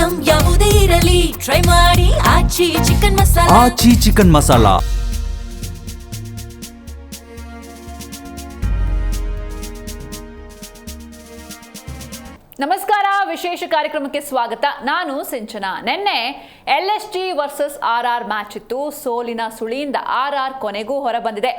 Item ಯಾವುದೇ ಇರಲಿ try ಮಾಡಿ ಆಚಿ ಚಿಕನ್ ಮಸಾಲಾ. ಆಚಿ ಚಿಕನ್ ಮಸಾಲಾ. ನಮಸ್ಕಾರ, ವಿಶೇಷ ಕಾರ್ಯಕ್ರಮಕ್ಕೆ ಸ್ವಾಗತ. ನಾನು ಸಿಂಚನಾ. ನಿನ್ನೆ LSG ವರ್ಸಸ್ RR ಮ್ಯಾಚ್ ಇತ್ತು. ಸೋಲಿನ ಸುಳಿಯಿಂದ RR ಕೊನೆಗೂ ಹೊರಬಂದಿದೆ.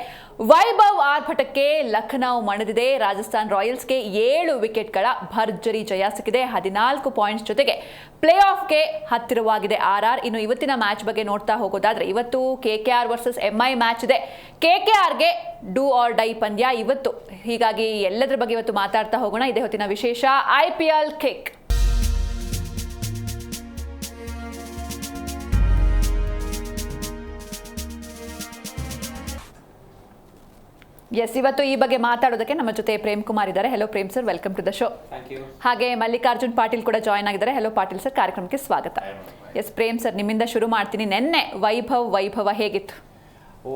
ವೈಭವ್ ಆರ್ಭಟಕ್ಕೆ ಲಖನೌ ಮಣಿದಿದೆ. ರಾಜಸ್ಥಾನ್ ರಾಯಲ್ಸ್ಗೆ 7 ವಿಕೆಟ್ಗಳ ಭರ್ಜರಿ ಜಯ ಸಿಕ್ಕಿದೆ. 14 ಪಾಯಿಂಟ್ಸ್ ಜೊತೆಗೆ ಪ್ಲೇ ಆಫ್ಗೆ ಹತ್ತಿರವಾಗಿದೆ RR. ಇನ್ನು ಇವತ್ತಿನ ಮ್ಯಾಚ್ ಬಗ್ಗೆ ನೋಡ್ತಾ ಹೋಗೋದಾದ್ರೆ, ಇವತ್ತು KKR ವರ್ಸಸ್ MI ಮ್ಯಾಚ್ ಇದೆ. KKRಗೆ ಡೂ ಆರ್ ಡೈ ಪಂದ್ಯ ಇವತ್ತು. ಹೀಗಾಗಿ ಎಲ್ಲದರ ಬಗ್ಗೆ ಇವತ್ತು ಮಾತಾಡ್ತಾ ಹೋಗೋಣ. ಇದೇ ಹೊತ್ತಿನ ವಿಶೇಷ IPL ಕಿಕ್. ಎಸ್, ಇವತ್ತು ಈ ಬಗ್ಗೆ ಮಾತಾಡೋದಕ್ಕೆ ನಮ್ಮ ಜೊತೆ ಪ್ರೇಮ್ ಕುಮಾರ್ ಇದ್ದಾರೆ. Hello Prem sir, welcome to the show. ಹಾಗೆ ಮಲ್ಲಿಕಾರ್ಜುನ್ ಪಾಟೀಲ್ ಕೂಡ ಜಾಯ್ನ್ ಆಗಿದ್ದಾರೆ. ಹೆಲೋ ಪಾಟೀಲ್ ಸರ್, ಕಾರ್ಯಕ್ರಮಕ್ಕೆ ಸ್ವಾಗತ. ಎಸ್ ಪ್ರೇಮ್ ಸರ್, ನಿಮ್ಮಿಂದ ಶುರು ಮಾಡ್ತೀನಿ. ನಿನ್ನೆ ವೈಭವ ಹೇಗಿತ್ತು?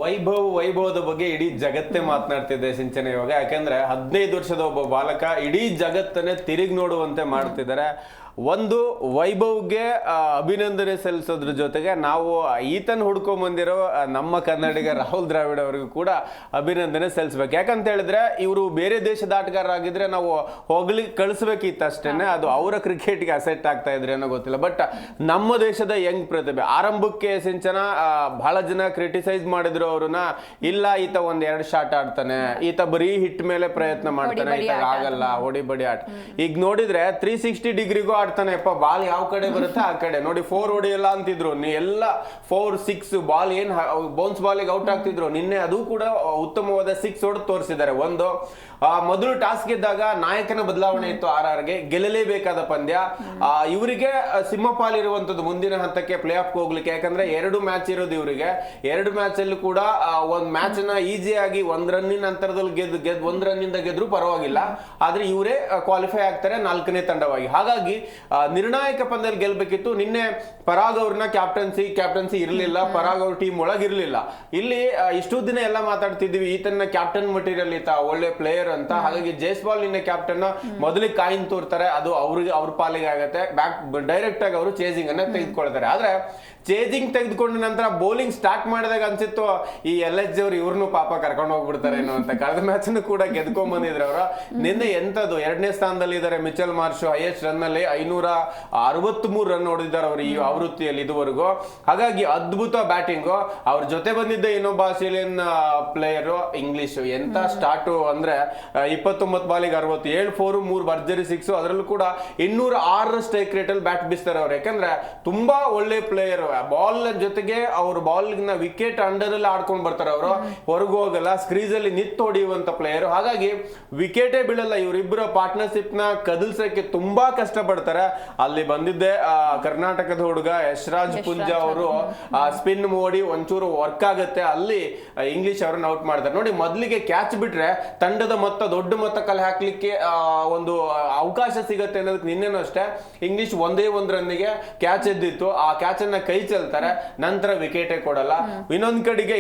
ವೈಭವದ ಬಗ್ಗೆ ಇಡೀ ಜಗತ್ತೇ ಮಾತನಾಡ್ತಿದೆ ಸಿಂಚನೆ ಇವಾಗ. ಯಾಕಂದ್ರೆ 15 ವರ್ಷದ ಒಬ್ಬ ಬಾಲಕ ಇಡೀ ಜಗತ್ತನ್ನೇ ತಿರುಗಿ ನೋಡುವಂತೆ ಮಾಡ್ತಿದ್ದಾರೆ. ಒಂದು ವೈಭವ್ಗೆ ಅಭಿನಂದನೆ ಸಲ್ಲಿಸೋದ್ರ ಜೊತೆಗೆ ನಾವು ಈತನ್ ಹುಡ್ಕೊಂಡ್ ಬಂದಿರೋ ನಮ್ಮ ಕನ್ನಡಿಗ ರಾಹುಲ್ ದ್ರಾವಿಡ್ ಅವರಿಗೂ ಕೂಡ ಅಭಿನಂದನೆ ಸಲ್ಲಿಸ್ಬೇಕು. ಯಾಕಂತ ಹೇಳಿದ್ರೆ ಇವರು ಬೇರೆ ದೇಶದ ಆಟಗಾರರಾಗಿದ್ರೆ ನಾವು ಕಳಿಸ್ಬೇಕಿತ್ತು ಅಷ್ಟೇನೆ. ಅದು ಅವರ ಕ್ರಿಕೆಟ್ಗೆ ಅಸೆಟ್ ಆಗ್ತಾ ಇದ್ರೆ ಏನೋ ಗೊತ್ತಿಲ್ಲ. ಬಟ್ ನಮ್ಮ ದೇಶದ ಯಂಗ್ ಪ್ರತಿಭೆ ಆರಂಭಕ್ಕೆ ಸಿಂಚನ ಬಹಳ ಜನ ಕ್ರಿಟಿಸೈಸ್ ಮಾಡಿದ್ರು ಅವ್ರನ್ನ. ಇಲ್ಲ, ಈತ ಒಂದ್-2 ಶಾಟ್ ಆಡ್ತಾನೆ, ಈತ ಬರೀ ಹಿಟ್ ಮೇಲೆ ಪ್ರಯತ್ನ ಮಾಡ್ತಾನೆ, ಈತ ಆಗಲ್ಲ ಹೊಡಿ ಬಡಿ ಆಟ. ಈಗ ನೋಡಿದ್ರೆ 360 ಡಿಗ್ರಿಗೂ ಆಡ್ತಾನೆಪ್ಪ. ಬಾಲ್ ಯಾವ ಕಡೆ ಬರುತ್ತೆ ಆ ಕಡೆ ನೋಡಿ. 4 ಹೊಡಿಯಲ್ಲ ಅಂತಿದ್ರು, ಎಲ್ಲ 4, 6 ಬಾಲ್ ಏನ್ ಬೌನ್ಸ್ ಬಾಲಿಗೆ ಔಟ್ ಆಗ್ತಿದ್ರು. ನಿನ್ನೆ ಅದು ಕೂಡ ಉತ್ತಮವಾದ 6 ಹೊಡೆದು ತೋರಿಸಿದ್ದಾರೆ. ಒಂದು ಮೊದಲು ಟಾಸ್ಕ್ ಇದ್ದಾಗ ನಾಯಕನ ಬದಲಾವಣೆ ಇತ್ತು RRಗೆ, ಗೆಲ್ಲಲೇಬೇಕಾದ ಪಂದ್ಯ. ಇವರಿಗೆ ಸಿಂಹಪಾಲಿರುವಂತದ್ದು ಮುಂದಿನ ಹಂತಕ್ಕೆ ಪ್ಲೇ ಆಫ್ ಹೋಗ್ಲಿಕ್ಕೆ. ಯಾಕಂದ್ರೆ 2 ಮ್ಯಾಚ್ ಇರೋದು ಇವರಿಗೆ. 2 ಮ್ಯಾಚ್ ಅಲ್ಲೂ ಕೂಡ ಒಂದ್ ಮ್ಯಾಚ್ ನ ಈಸಿಯಾಗಿ 1 ರನ್ನಿನ ಅಂತರದಲ್ಲಿ ಗೆದ್ದು 1 ರನ್ನಿಂದ ಗೆದ್ರು ಪರವಾಗಿಲ್ಲ. ಆದ್ರೆ ಇವರೇ ಕ್ವಾಲಿಫೈ ಆಗ್ತಾರೆ 4ನೇ ತಂಡವಾಗಿ. ಹಾಗಾಗಿ ನಿರ್ಣಾಯಕ ಪಂದ್ಯದಲ್ಲಿ ಗೆಲ್ಬೇಕಿತ್ತು. ನಿನ್ನೆ ಪರಾಗ್ ಅವ್ರನ್ನ ಕ್ಯಾಪ್ಟನ್ಸಿ ಇರ್ಲಿಲ್ಲ. ಪರಾಗ್ ಅವ್ರ ಟೀಮ್ ಒಳಗಿರ್ಲಿಲ್ಲ. ಇಲ್ಲಿ ಇಷ್ಟು ದಿನ ಎಲ್ಲ ಮಾತಾಡ್ತಿದ್ವಿ ಈತನ ಕ್ಯಾಪ್ಟನ್ ಮಟೀರಿಯಲ್ ಈತ ಒಳ್ಳೆ ಪ್ಲೇಯರ್ ಅಂತ. ಹಾಗಾಗಿ ಜೈಸ್ವಾಲ್ ನಿನ್ನೆ ಕ್ಯಾಪ್ಟನ್ ಮೊದಲಿಗೆ ಕಾಯಿನ್ ತೋರ್ತಾರೆ, ಅದು ಅವ್ರ ಪಾಲಿಗೆ ಆಗತ್ತೆ. ಡೈರೆಕ್ಟ್ ಆಗಿ ಅವರು ಚೇಸಿಂಗ್ ಅನ್ನ ತೆಗೆದುಕೊಳ್ತಾರೆ. ಆದ್ರೆ ಚೇಜಿಂಗ್ ತೆಗೆದುಕೊಂಡ ನಂತರ ಬೌಲಿಂಗ್ ಸ್ಟಾರ್ಟ್ ಮಾಡಿದಾಗ ಅನ್ಸಿತ್ತು ಈ LSG ಅವ್ರು ಇವ್ರನ್ನು ಪಾಪ ಕರ್ಕೊಂಡು ಹೋಗ್ಬಿಡ್ತಾರೇನೋ ಅಂತ. ಕಳೆದ ಮ್ಯಾಚ್ ಕೂಡ ಗೆದ್ಕೊಂಡ್ ಬಂದಿದ್ರು ಅವರು. ನಿನ್ನೆ ಎಂತದ್ದು 2ನೇ ಸ್ಥಾನದಲ್ಲಿ ಇದ್ದಾರೆ. ಮಿಚೆಲ್ ಮಾರ್ಷ್ ಹೈಯೆಸ್ಟ್ ರನ್ ಅಲ್ಲಿ 563 ರನ್ ಹೊಡೆದಿದ್ದಾರೆ ಅವರು ಈ ಆವೃತ್ತಿಯಲ್ಲಿ ಇದುವರೆಗೂ. ಹಾಗಾಗಿ ಅದ್ಭುತ ಬ್ಯಾಟಿಂಗ್. ಅವ್ರ ಜೊತೆ ಬಂದಿದ್ದ ಇನ್ನೊಬ್ಬ ಆಸ್ಟ್ರೇಲಿಯನ್ ಪ್ಲೇಯರ್ ಇಂಗ್ಲಿಷ್. ಎಂತ ಸ್ಟಾರ್ಟ್ ಅಂದ್ರೆ 29 ಬಾಲಿಗೆ 67 4 3 ಭರ್ಜರಿ 6. ಅದರಲ್ಲೂ ಕೂಡ 206 ಸ್ಟ್ರೈಕ್ ರೇಟ್ ಅಲ್ಲಿ ಬ್ಯಾಟ್ ಬೀಸ್ತಾರೆ ಅವ್ರು. ಯಾಕಂದ್ರೆ ತುಂಬಾ ಒಳ್ಳೆ ಪ್ಲೇಯರ್. ಬಾಲ್ ಜೊತೆಗೆ ಅವ್ರ ಬಾಲ್ ನ ವಿಕೆಟ್ ಅಂಡರ್ ಅಲ್ಲಿ ಆಡ್ಕೊಂಡ್ ಬರ್ತಾರೆ ಅವರು. ಹೊರಗು ಹೋಗಲ್ಲ, ಸ್ಕ್ರೀಸ್ ಅಲ್ಲಿ ನಿತ್ತು ಹೊಡೆಯುವಂತ ಪ್ಲೇಯರ್. ಹಾಗಾಗಿ ವಿಕೆಟೇ ಬೀಳಲ್ಲ. ಇವರಿಬ್ಬರ ಪಾರ್ಟ್ನರ್ಶಿಪ್ ನ ಕದಲ್ಸಕ್ಕೆ ತುಂಬಾ ಕಷ್ಟ ಪಡ್ತಾರೆ. ಅಲ್ಲಿ ಬಂದಿದ್ದೆ ಕರ್ನಾಟಕದ ಹುಡುಗ ಯಶ್ರಾಜ್ ಪುಂಜಾ ಅವರು ಸ್ಪಿನ್ ಮೋಡಿ ಒಂಚೂರು ವರ್ಕ್ ಆಗುತ್ತೆ. ಅಲ್ಲಿ ಇಂಗ್ಲಿಷ್ ಅವರನ್ನ ಔಟ್ ಮಾಡ್ತಾರೆ. ನೋಡಿ, ಮೊದಲಿಗೆ ಕ್ಯಾಚ್ ಬಿಟ್ರೆ ತಂಡದ ಮೊತ್ತ ದೊಡ್ಡ ಮೊತ್ತ ಕಲೆ ಹಾಕ್ಲಿಕ್ಕೆ ಒಂದು ಅವಕಾಶ ಸಿಗತ್ತೆ ಅನ್ನೋದಕ್ಕೆ ನಿನ್ನೆನೂ ಅಷ್ಟೇ ಇಂಗ್ಲಿಷ್ ಒಂದೇ 1 ರನ್ನಿಗೆ ಕ್ಯಾಚ್ ಎದ್ದಿತ್ತು. ಆ ಕ್ಯಾಚ್ ಅನ್ನ ಕೈ ಚೆಲ್ತಾರೆ, ನಂತರ ವಿಕೆಟೇ ಕೊಡಲ್ಲ. ಇನ್ನೊಂದ್ ಕಡೆಗೆ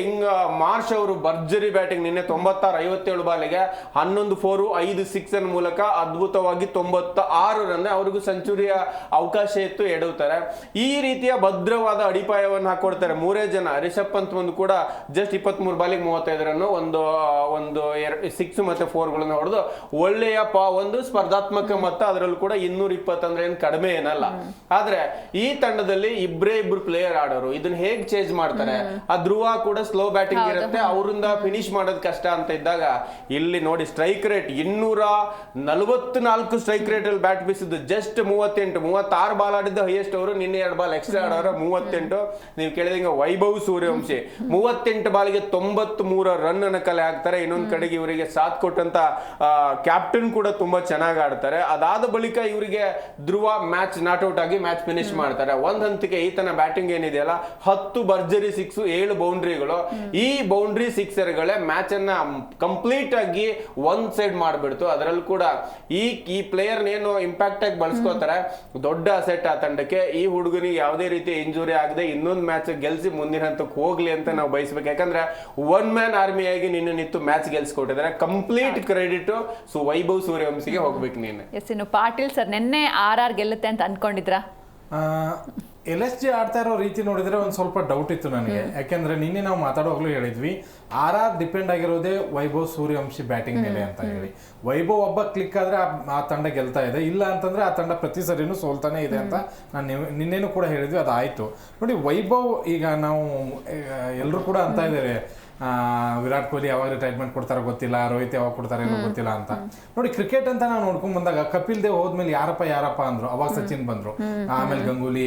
ಮಾರ್ಷ್ ಅವರು ಭರ್ಜರಿ ಬ್ಯಾಟಿಂಗ್. ನಿನ್ನೆ 96-57 ಬಾಲಿಗೆ 11 4 5 6 ರನ್ ಮೂಲಕ ಅದ್ಭುತವಾಗಿ 96 ರನ್. ಅವ್ರಿಗೂ ಸೆಂಚುರಿಯ ಅವಕಾಶ ಇತ್ತು, ಎಡವುತ್ತಾರೆ. ಈ ರೀತಿಯ ಭದ್ರವಾದ ಅಡಿಪಾಯವನ್ನು ಹಾಕೊಡ್ತಾರೆ 3 ಜನ. ರಿಷಬ್ ಪಂತ್ ಒಂದು ಕೂಡ ಜಸ್ಟ್ 23 ಬಾಲಿಗೆ 35 ರನ್, ಒಂದು 6 ಮತ್ತೆ 4 ಗಳನ್ನ ಹೊಡೆದು ಒಳ್ಳೆಯ ಒಂದು ಸ್ಪರ್ಧಾತ್ಮಕ ಮೊತ್ತ. ಅದರಲ್ಲೂ ಕೂಡ 220 ಅಂದ್ರೆ ಏನ್ ಕಡಿಮೆ ಏನಲ್ಲ. ಆದ್ರೆ ಈ ತಂಡದಲ್ಲಿ ಇಬ್ರು ಪ್ಲೇಯರ್ ಆಡೋರು. ಇದನ್ನ ಹೇಗ್ ಚೇಂಜ್ ಮಾಡ್ತಾರೆ? ಆ ಧ್ರುವ ಕೂಡ ಸ್ಲೋ ಬ್ಯಾಟಿಂಗ್ ಇರುತ್ತೆ, ಅವರಿಂದ ಫಿನಿಶ್ ಮಾಡೋದು ಕಷ್ಟ ಅಂತ ಇದ್ದಾಗ ಇಲ್ಲಿ ನೋಡಿ ಸ್ಟ್ರೈಕ್ ರೇಟ್ 244 ಸ್ಟ್ರೈಕ್ ರೇಟ್ ಅಲ್ಲಿ ಬ್ಯಾಟ್ ಬೀಸಿದ್ದು. ಜಸ್ಟ್ 36 ಬಾಲ್ ಆಡಿದ್ದು ಹೈಯೆಸ್ಟ್ ಅವರು. ನಿನ್ನೆ 2 ಬಾಲ್ ಎಕ್ಸ್ಟ್ರಾ ಆಡೋರು 38. ನೀವು ಕೇಳಿದಂಗೆ ವೈಭವ್ ಸೂರ್ಯವಂಶಿ 38 ಬಾಲ್ಗೆ 93 ರನ್ ಅನ್ನ ಕಲೆ ಹಾಕ್ತಾರೆ. ಇನ್ನೊಂದ್ ಕಡೆಗೆ ಇವರಿಗೆ ಸಾಥ್ ಕೊಟ್ಟಂತ ಕ್ಯಾಪ್ಟನ್ ಕೂಡ ತುಂಬಾ ಚೆನ್ನಾಗಿ ಆಡ್ತಾರೆ. ಅದಾದ ಬಳಿಕ ಇವರಿಗೆ ಧ್ರುವ ಮ್ಯಾಚ್ ನಾಟ್ ಔಟ್ ಆಗಿ ಮ್ಯಾಚ್ ಫಿನಿಶ್ ಮಾಡ್ತಾರೆ. ಒಂದ್ ಹಂತಕ್ಕೆ ಈತನ ಬ್ಯಾಟಿಂಗ್ ಏನಿದೆಯಲ್ಲ 10 ಭರ್ಜರಿ 6, 7 ಬೌಂಡ್ರಿಗಳು. ಈ ಬೌಂಡ್ರಿ 6ಗಳೇ ಮ್ಯಾಚ್ ಅನ್ನ ಕಂಪ್ಲೀಟ್ ಆಗಿ ಒಂದ್ ಸೈಡ್ ಮಾಡ್ಬಿಡ್ತು. ಅದರಲ್ಲೂ ಕೂಡ ಈ ಪ್ಲೇಯರ್ ಏನು ಇಂಪ್ಯಾಕ್ಟ್ ಆಗಿ ಬಳಸ್ಕೋತಾರೆ, ದೊಡ್ಡ ಅಸೆಟ್ ಆ ತಂಡಕ್ಕೆ. ಈ ಹುಡುಗನಿಗೆ ಯಾವುದೇ ರೀತಿ ಇಂಜುರಿ ಆಗದೆ ಇನ್ನೊಂದು ಮ್ಯಾಚ್ ಗೆಲ್ಸಿ ಮುಂದಿನ ಹಂತಕ್ಕೆ ಹೋಗ್ಲಿ ಅಂತ ನಾವು ಬಯಸ್ಬೇಕು. ಯಾಕಂದ್ರೆ 1 ಮ್ಯಾನ್ ಆರ್ಮಿ ಆಗಿ ನಿನ್ನೆ ನಿಂತು ಮ್ಯಾಚ್ ಗೆಲ್ಸ್ಕೊಟ್ಟಿದ್ದಾರೆ. ಕಂಪ್ಲೀಟ್ ಕ್ರೆಡಿಟ್ ವೈಭವ್ ಸೂರ್ಯವಂಶಿಗೆ ಹೋಗ್ಬೇಕು. ನೀನು ಪಾಟೀಲ್ ಸರ್, ನಿನ್ನೆ RR ಗೆಲ್ಲುತ್ತೆ ಅಂತ ಅನ್ಕೊಂಡಿದ್ರಾ? LSG ಆಡ್ತಾ ಇರೋ ರೀತಿ ನೋಡಿದ್ರೆ ಒಂದು ಸ್ವಲ್ಪ ಡೌಟ್ ಇತ್ತು ನನಗೆ. ಯಾಕೆಂದ್ರೆ ನಿನ್ನೆ ನಾವು ಮಾತಾಡುವಾಗಲೂ ಹೇಳಿದ್ವಿ RR ಡಿಪೆಂಡ್ ಆಗಿರೋದೇ ವೈಭವ್ ಸೂರ್ಯವಂಶಿ ಬ್ಯಾಟಿಂಗ್ ಮೇಲೆ ಅಂತ ಹೇಳಿ. ವೈಭವ್ ಒಬ್ಬ ಕ್ಲಿಕ್ ಆದ್ರೆ ಆ ತಂಡ ಗೆಲ್ತಾ ಇದೆ, ಇಲ್ಲ ಅಂತಂದ್ರೆ ಆ ತಂಡ ಪ್ರತಿ ಸರಿನೂ ಸೋಲ್ತಾನೆ ಇದೆ ಅಂತ ನಾನು ನಿನ್ನೆನೂ ಕೂಡ ಹೇಳಿದ್ವಿ. ಅದಾಯ್ತು ನೋಡಿ. ವೈಭವ್ ಈಗ ನಾವು ಎಲ್ಲರೂ ಕೂಡ ಅಂತ ಇದ್ದಾರೆ ವಿರಾಟ್ ಕೊಹ್ಲಿ ಯಾವಾಗ ರಿಟೈರ್ಮೆಂಟ್ ಕೊಡ್ತಾರೋ ಗೊತ್ತಿಲ್ಲ, ರೋಹಿತ್ ಯಾವಾಗ ಕೊಡ್ತಾರೆ ಗೊತ್ತಿಲ್ಲ ಅಂತ. ನೋಡಿ ಕ್ರಿಕೆಟ್ ಅಂತ ನಾವು ನೋಡ್ಕೊಂಡ್ ಬಂದಾಗ ಕಪಿಲ್ ದೇವ್ ಹೋದ್ಮೇಲೆ ಯಾರಪ್ಪ ಅಂದ್ರು, ಅವಾಗ ಸಚಿನ್ ಬಂದ್ರು, ಆಮೇಲೆ ಗಂಗೂಲಿ,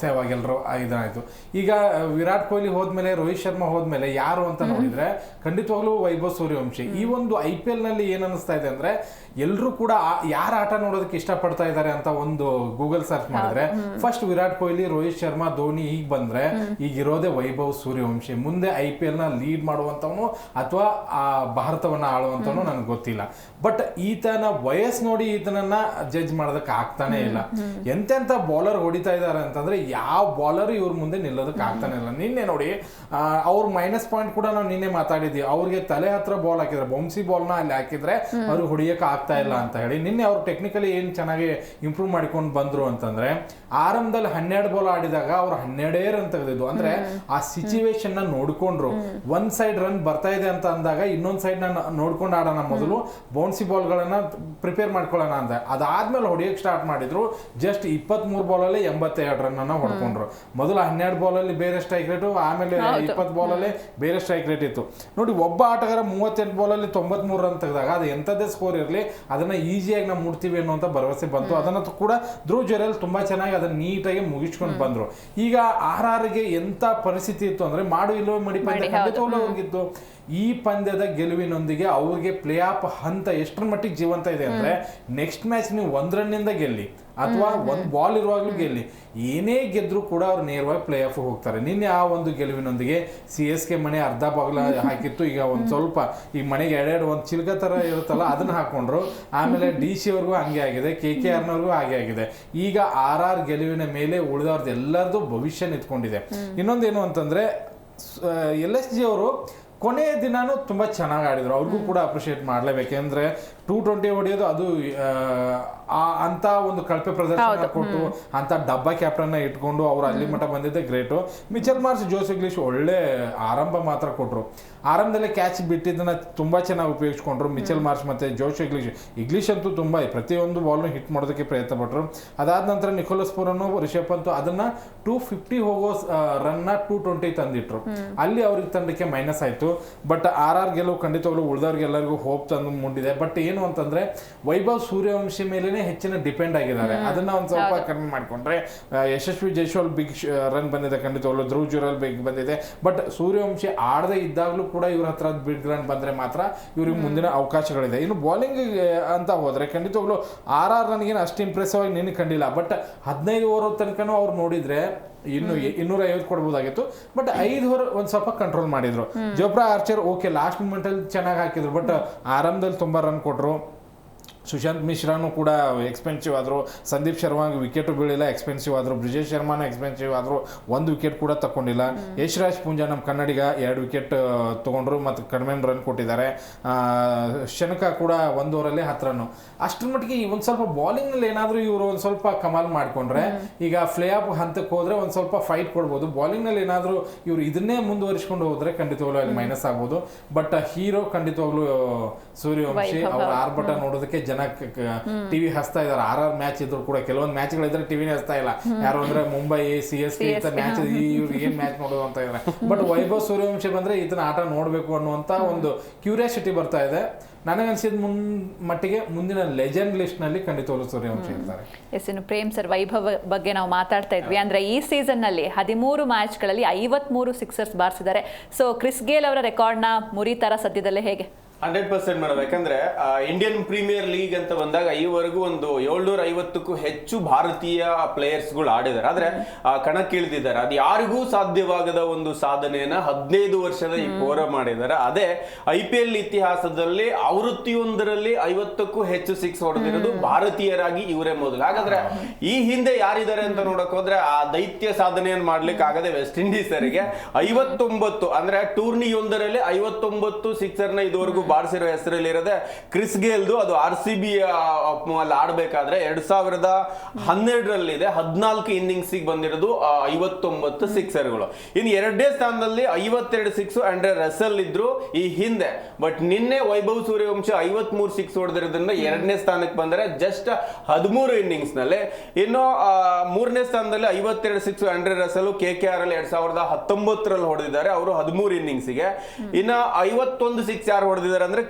ಸೆಹ್ವಾಗ್ ಎಲ್ಲರೂ ಇದಾಯ್ತು. ಈಗ ವಿರಾಟ್ ಕೊಹ್ಲಿ ಹೋದ್ಮೇಲೆ ರೋಹಿತ್ ಶರ್ಮಾ ಹೋದ್ಮೇಲೆ ಯಾರು ಅಂತ ನೋಡಿದ್ರೆ ಖಂಡಿತವಾಗ್ಲೂ ವೈಭವ್ ಸೂರ್ಯವಂಶಿ. ಈ ಒಂದು IPL ನಲ್ಲಿ ಏನ್ ಅನಿಸ್ತಾ ಇದೆ ಅಂದ್ರೆ ಎಲ್ರು ಕೂಡ ಯಾರ ಆಟ ನೋಡೋದಕ್ಕೆ ಇಷ್ಟಪಡ್ತಾ ಇದ್ದಾರೆ ಅಂತ ಒಂದು ಗೂಗಲ್ ಸರ್ಚ್ ಮಾಡಿದ್ರೆ ಫಸ್ಟ್ ವಿರಾಟ್ ಕೊಹ್ಲಿ, ರೋಹಿತ್ ಶರ್ಮಾ, ಧೋನಿ ಈಗ ಬಂದ್ರೆ ಈಗ ಇರೋದೇ ವೈಭವ್ ಸೂರ್ಯವಂಶಿ. ಮುಂದೆ IPL ನ ಲೀಡ್ ಮಾಡುವಂತವನು ಅಥವಾ ಆ ಭಾರತವನ್ನ ಆಳುವಂತವನು ನನಗೆ ಗೊತ್ತಿಲ್ಲ. ಬಟ್ ಈತನ ವಯಸ್ಸು ನೋಡಿ ಈತನನ್ನ ಜಡ್ಜ್ ಮಾಡೋದಕ್ಕೆ ಆಗ್ತಾನೆ ಇಲ್ಲ. ಎಂತೆಂತ ಬೌಲರ್ ಹೊಡಿತಾ ಇದಾರೆ ಅಂತಂದ್ರೆ ಯಾವ ಬೌಲರ್ ಇವ್ರ ಮುಂದೆ ನಿಲ್ಲೋದಕ್ಕೆ ಆಗ್ತಾನೆ ಇಲ್ಲ. ನಿನ್ನೆ ನೋಡಿ ಅವ್ರ ಮೈನಸ್ ಪಾಯಿಂಟ್ ಕೂಡ ನಾವು ನಿನ್ನೆ ಮಾತಾಡಿದ್ವಿ. ಅವ್ರಿಗೆ ತಲೆ ಹತ್ರ ಬಾಲ್ ಹಾಕಿದ್ರೆ, ಬೌನ್ಸಿ ಬಾಲ್ ನ ಅಲ್ಲಿ ಹಾಕಿದ್ರೆ ಅವ್ರಿಗೆ ಹೊಡಿಯಕ್ಕೆ ಆಗ್ತಾ ಇಲ್ಲ ಅಂತ ಹೇಳಿ. ನಿನ್ನೆ ಅವ್ರು ಟೆಕ್ನಿಕಲಿ ಏನ್ ಚೆನ್ನಾಗಿ ಇಂಪ್ರೂವ್ ಮಾಡ್ಕೊಂಡು ಬಂದ್ರು ಅಂತಂದ್ರೆ ಆರಂಭದಲ್ಲಿ 12 ಬಾಲ್ ಆಡಿದಾಗ ಅವ್ರು 12 ರನ್ ತೆಗೆದಿದ್ದು. ಅಂದ್ರೆ ಆ ಸಿಚುವೇಶನ್ ನ ನೋಡ್ಕೊಂಡ್ರು. ಒಂದ್ ಸೈಡ್ ರನ್ ಬರ್ತಾ ಇದೆ ಅಂತ ಅಂದಾಗ ಇನ್ನೊಂದ್ ಸೈಡ್ ನ ನೋಡ್ಕೊಂಡು ಆಡೋಣ, ಮೊದಲು ಬೌನ್ಸಿ ಬಾಲ್ ಗಳನ್ನ ಪ್ರಿಪೇರ್ ಮಾಡ್ಕೊಳ್ಳೋಣ ಅಂತ. ಅದಾದ್ಮೇಲೆ ಹೊಡಿಯಕ್ ಸ್ಟಾರ್ಟ್ ಮಾಡಿದ್ರು. ಜಸ್ಟ್ 23 ಬಾಲ್ ಅಲ್ಲಿ 82 ರನ್ ಅನ್ನ ಹೊಡ್ಕೊಂಡ್ರು. ಮೊದಲು 12 ಬಾಲ್ ಅಲ್ಲಿ ಬೇರೆ ಸ್ಟ್ರೈಕ್ ರೇಟ್, ಆಮೇಲೆ 20 ಬಾಲ್ ಅಲ್ಲಿ ಬೇರೆ ಸ್ಟ್ರೈಕ್ ರೇಟ್ ಇತ್ತು. ನೋಡಿ ಒಬ್ಬ ಆಟಗಾರ 38 ಬಾಲ್ ಅಲ್ಲಿ 93 ರನ್ ತೆಗೆದಾಗ ಅದು ಎಂತದೇ ಸ್ಕೋರ್ ಇರಲಿ ಅದನ್ನ ಈಸಿಯಾಗಿ ನಾವು ಮುಡ್ತೀವಿ ಅನ್ನುವಂತ ಭರವಸೆ ಬಂತು. ಅದನ್ನ ಕೂಡ ಧ್ರುವ್ ಜುರೇಲ್ ತುಂಬಾ ಚೆನ್ನಾಗಿ ಅದನ್ನ ನೀಟಾಗಿ ಮುಗಿಸ್ಕೊಂಡು ಬಂದ್ರು. ಈಗ RRಗೆ ಎಂತ ಪರಿಸ್ಥಿತಿ ಇತ್ತು ಅಂದ್ರೆ ಮಾಡು ಇಲ್ಲೋ ಮಡಿ ಪಂದ್ಯ ಖಂಡಿತವಾಗ್ಲೂ ಹೋಗಿತ್ತು. ಈ ಪಂದ್ಯದ ಗೆಲುವಿನೊಂದಿಗೆ ಅವ್ರಿಗೆ ಪ್ಲೇ ಆಫ್ ಹಂತ ಎಷ್ಟರ ಮಟ್ಟಿಗೆ ಜೀವಂತ ಇದೆ ಅಂದ್ರೆ ನೆಕ್ಸ್ಟ್ ಮ್ಯಾಚ್ ನೀವು 1 ರನ್ನಿಂದ ಗೆಲ್ಲಿ ಅಥವಾ 1 ಬಾಲ್ ಇರುವಾಗ್ಲೂ ಗೆಲ್ಲಿ, ಏನೇ ಗೆದ್ರು ಕೂಡ ಅವ್ರು ನೇರವಾಗಿ ಪ್ಲೇ ಆಫ್ ಹೋಗ್ತಾರೆ. ನಿನ್ನೆ ಆ ಒಂದು ಗೆಲುವಿನೊಂದಿಗೆ CSK ಮನೆ ಅರ್ಧ ಬಾಗ್ಲ ಹಾಕಿತ್ತು. ಈಗ ಒಂದ್ ಸ್ವಲ್ಪ ಈ ಮನೆಗೆ ಎರಡೆರಡು ಒಂದು ಚಿಲ್ಕ ತರ ಇರುತ್ತಲ್ಲ ಅದನ್ನ ಹಾಕೊಂಡ್ರು. ಆಮೇಲೆ DC ಅವ್ರಿಗೂ ಹಂಗೆ ಆಗಿದೆ, KKRನವ್ರಿಗೂ ಹಾಗೆ ಆಗಿದೆ. ಈಗ RR ಗೆಲುವಿನ ಮೇಲೆ ಉಳಿದವ್ರದ್ದು ಎಲ್ಲರದು ಭವಿಷ್ಯ ನಿಂತ್ಕೊಂಡಿದೆ. ಇನ್ನೊಂದೇನು ಅಂತಂದ್ರೆ LSG ಅವರು ಕೊನೆಯ ದಿನಾನು ತುಂಬಾ ಚೆನ್ನಾಗಿ ಆಡಿದ್ರು. ಅವ್ರಿಗೂ ಕೂಡ ಅಪ್ರಿಷಿಯೇಟ್ ಮಾಡ್ಲೇಬೇಕೆಂದ್ರೆ 220 ಹೊಡೆಯೋದು ಅದು ಅಂತ ಒಂದು ಕಳಪೆ ಪ್ರದರ್ಶನ ಕೊಟ್ಟು ಅಂತ ಡಬ್ಬಾ ಕ್ಯಾಪ್ಟನ್ ಇಟ್ಕೊಂಡು ಅವ್ರು ಅಲ್ಲಿ ಮಟ್ಟ ಬಂದಿದ್ದೆ great. Mitchell Marsh, Josh Inglis ಒಳ್ಳೆ ಆರಂಭ ಮಾತ್ರ ಕೊಟ್ರು. ಆರಂಭದಲ್ಲೇ ಕ್ಯಾಚ್ ಬಿಟ್ಟಿದ್ದನ್ನ ತುಂಬಾ ಚೆನ್ನಾಗಿ ಉಪಯೋಗಿಸ್ಕೊಂಡ್ರು ಮಿಚೆಲ್ ಮಾರ್ಷ್ ಮತ್ತೆ ಜೋಶ್ ಇಂಗ್ಲಿಷ್ ಅಂತೂ ತುಂಬಾ ಪ್ರತಿಯೊಂದು ಬಾಲ್ನು ಹಿಟ್ ಮಾಡೋದಕ್ಕೆ ಪ್ರಯತ್ನ ಪಟ್ರು. ಅದಾದ ನಂತರ ನಿಕೋಲಸ್ ಪೂರನ್ನು, ರಿಷಬ್ ಪಂತ್ ಅದನ್ನ 250 ಹೋಗೋ ರನ್ನ 220 ತಂದಿಟ್ರು. ಅಲ್ಲಿ ಅವ್ರಿಗೆ ತಂಡಕ್ಕೆ ಮೈನಸ್ ಆಯ್ತು. ಬಟ್ RR ಗೆಲುವು ಖಂಡಿತವಾಗ್ಲೂ ಉಳಿದವ್ರಿಗೆಲ್ಲರಿಗೂ ಹೋಪ್ ತಂದು ಮುಂದಿದೆ. ಬಟ್ ಏನು ಅಂತಂದ್ರೆ ವೈಭವ್ ಸೂರ್ಯವಂಶಿ ಮೇಲೇನೆ ಹೆಚ್ಚಿನ ಡಿಪೆಂಡ್ ಆಗಿದ್ದಾರೆ. ಅದನ್ನ ಒಂದ್ ಸ್ವಲ್ಪ ಕಡಿಮೆ ಮಾಡ್ಕೊಂಡ್ರೆ ಯಶಸ್ವಿ ಜೈಸ್ವಾಲ್ ಬಿಗ್ ರನ್ ಬಂದಿದೆ, ಖಂಡಿತವಾಗ್ಲೂ ಧ್ರುವ್ ಜುರೇಲ್ ಬಿಗ್ ಬಂದಿದೆ. ಬಟ್ ಸೂರ್ಯವಂಶಿ ಆಡದೆ ಇದ್ದಾಗಲೂ ಕೂಡ ಇವ್ರ ಹತ್ರ ಬಿಗ್ ರನ್ ಬಂದ್ರೆ ಮಾತ್ರ ಇವ್ರಿಗೆ ಮುಂದಿನ ಅವಕಾಶಗಳಿದೆ. ಇನ್ನು ಬೌಲಿಂಗ್ ಅಂತ ಹೋದ್ರೆ ಖಂಡಿತವಾಗ್ಲೂ RR ನನಗೇನು ಅಷ್ಟು ಇಂಪ್ರೆಸಿವ್ ಆಗಿ ನಿನ್ನೆ ಕಂಡಿಲ್ಲ. ಬಟ್ 15 ಓವರ್ ತನಕನೂ ಅವ್ರು ನೋಡಿದ್ರೆ ಇನ್ನು 250 ಕೊಡ್ಬೋದಾಗಿತ್ತು. ಬಟ್ 5 ಓವರ್ ಒಂದ್ ಸ್ವಲ್ಪ ಕಂಟ್ರೋಲ್ ಮಾಡಿದ್ರು. Jofra Archer okay last moment ಅಲ್ಲಿ ಚೆನ್ನಾಗಿ ಹಾಕಿದ್ರು. ಬಟ್ ಆರಂಭದಲ್ಲಿ ತುಂಬಾ ರನ್ ಕೊಟ್ರು. ಸುಶಾಂತ್ ಮಿಶ್ರಾನು ಕೂಡ ಎಕ್ಸ್ಪೆನ್ಸಿವ್ ಆದರು. ಸಂದೀಪ್ ಶರ್ಮಾಗೆ ವಿಕೆಟು ಬೀಳಿಲ್ಲ, ಎಕ್ಸ್ಪೆನ್ಸಿವ್ ಆದರು. ಬ್ರಿಜೇಶ್ ಶರ್ಮಾನು ಎಕ್ಸ್ಪೆನ್ಸಿವ್ ಆದರು, 1 ವಿಕೆಟ್ ಕೂಡ ತಗೊಂಡಿಲ್ಲ. ಯಶ್ರಾಜ್ ಪೂಂಜಾ ನಮ್ಮ ಕನ್ನಡಿಗ 2 ವಿಕೆಟ್ ತೊಗೊಂಡ್ರು ಮತ್ತು ಕಡಿಮೆ ರನ್ ಕೊಟ್ಟಿದ್ದಾರೆ. ಶನಕ ಕೂಡ 1 ಓವರಲ್ಲಿ 10 ರನ್ನು. ಅಷ್ಟರ ಮಟ್ಟಿಗೆ ಒಂದು ಸ್ವಲ್ಪ ಬಾಲಿಂಗ್ನಲ್ಲಿ ಏನಾದರೂ ಇವರು ಒಂದು ಸ್ವಲ್ಪ ಕಮಾಲ್ ಮಾಡಿಕೊಂಡ್ರೆ ಈಗ ಪ್ಲೇ ಆಫ್ ಹಂತಕ್ಕೆ ಹೋದರೆ ಒಂದು ಸ್ವಲ್ಪ ಫೈಟ್ ಕೊಡ್ಬೋದು. ಬಾಲಿಂಗ್ನಲ್ಲಿ ಏನಾದರೂ ಇವರು ಇದನ್ನೇ ಮುಂದುವರಿಸ್ಕೊಂಡು ಹೋದರೆ ಖಂಡಿತವಾಗ್ಲೂ ಅಲ್ಲಿ ಮೈನಸ್ ಆಗ್ಬೋದು. ಬಟ್ ಹೀರೋ ಖಂಡಿತವಾಗ್ಲೂ ಸೂರ್ಯವಂಶಿ. ಅವ್ರ ಆರ್ಭಟ ನೋಡೋದಕ್ಕೆ ಜನ ಟಿವಿ ಹಸ್ತಾ ಇದಾರೆ. RR ಮ್ಯಾಚ್ ಇದ್ರು ಕೂಡ ಕೆಲವೊಂದು ಮ್ಯಾಚ್ಗಳಿದ್ರೆ ಟಿವಿನೇ ಹಸ್ತಾ ಇಲ್ಲ. ಯಾರು ಅಂದ್ರೆ ಮುಂಬೈ, CSK ಇಂಥ ಮ್ಯಾಚ್ ಇವ್ರು ಏನ್ ಮ್ಯಾಚ್ ನೋಡೋದು ಅಂತ ಇದ್ದಾರೆ. ಬಟ್ ವೈಭವ್ ಸೂರ್ಯವಂಶಿ ಬಂದ್ರೆ ಇದನ್ನ ಆಟ ನೋಡ್ಬೇಕು ಅನ್ನುವಂತ ಒಂದು ಕ್ಯೂರಿಯಾಸಿಟಿ ಬರ್ತಾ ಇದೆ. ನನಗನ್ಸಿದ ಮಟ್ಟಿಗೆ ಮುಂದಿನ ಲೆಜೆಂಡ್ ಲಿಸ್ಟ್ ನಲ್ಲಿ ಖಂಡಿತವಾಗ್ಲೂ ಸೂರ್ಯವಂಶಿ ಇರ್ತಾರೆ. ಎಸ್, ಇನ್ನು ಪ್ರೇಮ್ ಸರ್, ವೈಭವ್ ಬಗ್ಗೆ ನಾವು ಮಾತಾಡ್ತಾ ಇದ್ವಿ. ಅಂದ್ರೆ ಈ ಸೀಸನ್ ನಲ್ಲಿ 13 ಮ್ಯಾಚ್ಗಳಲ್ಲಿ 53 ಸಿಕ್ಸರ್ಸ್ ಬಾರಿಸಿದ್ದಾರೆ. ಸೊ ಕ್ರಿಸ್ ಗೇಲ್ ಅವರ ರೆಕಾರ್ಡ್ನ ಮುರಿತಾರ ಸದ್ಯದಲ್ಲೇ ಹೇಗೆ? 100% ಮೇಡಮ್. ಯಾಕಂದ್ರೆ ಇಂಡಿಯನ್ ಪ್ರೀಮಿಯರ್ ಲೀಗ್ ಅಂತ ಬಂದಾಗ ಈವರೆಗೂ ಒಂದು 750ಕ್ಕೂ ಹೆಚ್ಚು ಭಾರತೀಯ ಪ್ಲೇಯರ್ಸ್ಗಳು ಆಡಿದ್ದಾರೆ. ಆದ್ರೆ ಕಣಕ್ಕಿಳಿದಿದ್ದಾರೆ. ಅದು ಯಾರಿಗೂ ಸಾಧ್ಯವಾಗದ ಒಂದು ಸಾಧನೆಯನ್ನ 15 ವರ್ಷದ ಈ ಪೋರ ಮಾಡಿದ್ದಾರೆ. ಅದೇ IPL ಇತಿಹಾಸದಲ್ಲಿ ಆವೃತ್ತಿಯೊಂದರಲ್ಲಿ 50ಕ್ಕೂ ಹೆಚ್ಚು ಸಿಕ್ಸ್ ಹೊಡೆದಿರೋದು ಭಾರತೀಯರಾಗಿ ಇವರೇ ಮೊದಲು. ಹಾಗಾದ್ರೆ ಈ ಹಿಂದೆ ಯಾರಿದ್ದಾರೆ ಅಂತ ನೋಡಕ್ ಹೋದ್ರೆ ಆ ದೈತ್ಯ ಸಾಧನೆಯನ್ನು ಮಾಡ್ಲಿಕ್ಕೆ ಆಗದೆ ವೆಸ್ಟ್ ಇಂಡೀಸರಿಗೆ 59 ಅಂದ್ರೆ ಟೂರ್ನಿಯೊಂದರಲ್ಲಿ 59 ಸಿಕ್ಸರ್ನ ಇದುವರೆಗೂ ಬಾರಿಸಿರೋ ಹೆಸರಲ್ಲಿ ಇರೋದೆ ಕ್ರಿಸ್ ಗೇಲ್ದು. ಅದು RCB ಆಡ್ಬೇಕಾದ್ರೆ 2012 14 ಇನ್ನಿಂಗ್ಸಿಗೆ ಬಂದಿರೋದು 59 ಸಿಕ್ಸರ್ಗಳು. ಇನ್ನು ಎರಡನೇ ಸ್ಥಾನದಲ್ಲಿ 52 ಸಿಕ್ಸ್ ಆಂಡ್ರೆ ರಸೆಲ್ ಇದ್ರು ಈ ಹಿಂದೆ. ಬಟ್ ನಿನ್ನೆ ವೈಭವ್ ಸೂರ್ಯವಂಶಿ 53 ಸಿಕ್ಸ್ ಹೊಡೆದಿರೋದ್ರಿಂದ ಎರಡನೇ ಸ್ಥಾನಕ್ಕೆ ಬಂದರೆ ಜಸ್ಟ್ 13 ಇನ್ನಿಂಗ್ಸ್ ನಲ್ಲಿ. ಇನ್ನು ಮೂರನೇ ಸ್ಥಾನದಲ್ಲಿ 52 ಸಿಕ್ಸ್ ಆಂಡ್ರೆ ರಸೆಲ್ KKR ಅಲ್ಲಿ 2019 ಹೊಡೆದಿದ್ದಾರೆ, ಅವರು 13 ಇನ್ನಿಂಗ್ಸ್ಗೆ. ಇನ್ನ 51 ಸಿಕ್ಸ್ ಯಾರು ಹೊಡೆದಿದ್ದಾರೆ ಅಂದ್ರೆ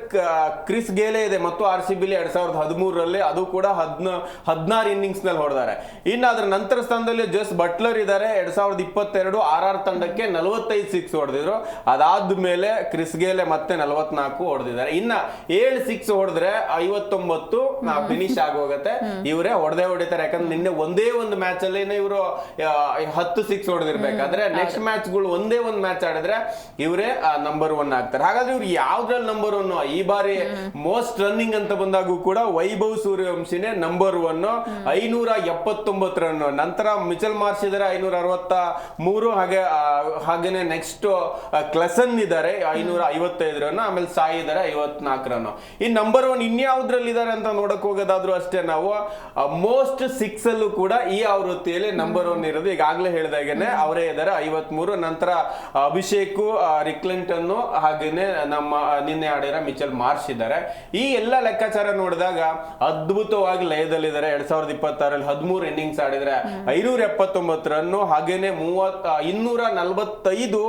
ಕ್ರಿಸ್ ಗೇಲೆ ಇದೆ ಮತ್ತು RCB 2013 ಅದು ಕೂಡ 16 ಇನ್ನಿಂಗ್ಸ್ ನಲ್ಲಿ ಹೊಡೆದಾರೆ. ಇನ್ನು ಅದರ ನಂತರ ಸ್ಥಾನದಲ್ಲಿ ಜಸ್ ಬಟ್ಲರ್ ಇದ್ದಾರೆ, 2022 RR ತಂಡಕ್ಕೆ 45 ಸಿಕ್ಸ್ ಹೊಡೆದಿದ್ರು. ಅದಾದ್ಮೇಲೆ ಕ್ರಿಸ್ ಗೇಲೆ ಮತ್ತೆ 44 ಹೊಡೆದಿದ್ದಾರೆ. ಇನ್ನ 7 ಸಿಕ್ಸ್ ಹೊಡೆದ್ರೆ 59 ಫಿನಿಶ್ ಆಗೋಗತ್ತೆ. ಇವರೇ ಹೊಡಿತಾರೆ, ಯಾಕಂದ್ರೆ ನಿನ್ನೆ ಒಂದೇ ಒಂದು ಮ್ಯಾಚ್ ಅಲ್ಲಿ ಇವರು 10 ಸಿಕ್ಸ್ ಹೊಡೆದಿರ್ಬೇಕಾದ್ರೆ ನೆಕ್ಸ್ಟ್ ಮ್ಯಾಚ್ ಗಳು ಒಂದೇ ಒಂದು ಮ್ಯಾಚ್ ಆಡಿದ್ರೆ ಇವರೇ ನಂಬರ್ 1 ಆಗ್ತಾರೆ. ಹಾಗಾದ್ರೆ ಇವ್ರು ಯಾವ್ದ್ರಲ್ಲಿ ನಂಬರ್ 1? ಈ ಬಾರಿ ಮೋಸ್ಟ್ ರನ್ನಿಂಗ್ ಅಂತ ಬಂದಾಗೂ ಕೂಡ ವೈಭವ್ ಸೂರ್ಯವಂಶಿನೇ ನಂಬರ್ 1, 579 ರನ್. ನಂತರ ಮಿಚೆಲ್ ಮಾರ್ಷ್ ಇದ್ದಾರೆ 563, ಹಾಗೇನೆ ನೆಕ್ಸ್ಟ್ ಕ್ಲಸನ್ ಇದ್ದಾರೆ 555 ರನ್, ಆಮೇಲೆ ಸಾಯಿ ಇದ್ದಾರೆ 54 ರನ್. ಈ ನಂಬರ್ 1 ಇನ್ಯಾವುದ್ರಲ್ಲಿ ಇದ್ದಾರೆ ಅಂತ ನೋಡಕ್ ಹೋಗೋದಾದ್ರೂ ಅಷ್ಟೇ ನಾವು ಮೋಸ್ಟ್ ಸಿಕ್ಸ್ ಅಲ್ಲೂ ಕೂಡ ಈ ಆವೃತ್ತಿಯಲ್ಲಿ ನಂಬರ್ 1 ಇರೋದು ಈಗಾಗಲೇ ಹೇಳಿದಾಗೇನೆ ಅವರೇ ಇದ್ದಾರೆ 53. ನಂತರ ಅಭಿಷೇಕ್, ರಿಕ್ಲಿಂಟನ್, ಹಾಗೇನೆ ನಮ್ಮ ನಿನ್ನೆ ಆಡಿರೋ ಮಿಚೆಲ್ ಮಾರ್ಷ್ ಇದ್ದಾರೆ. ಈ ಎಲ್ಲ ಲೆಕ್ಕಾಚಾರ ನೋಡಿದಾಗ ಅದ್ಭುತವಾಗಿ ಲಯದಲ್ಲಿದ್ದಾರೆ. 2026 13 ಇನ್ನಿಂಗ್ಸ್ ಆಡಿದ್ರೆ 579 ರನ್, ಹಾಗೇನೆ 245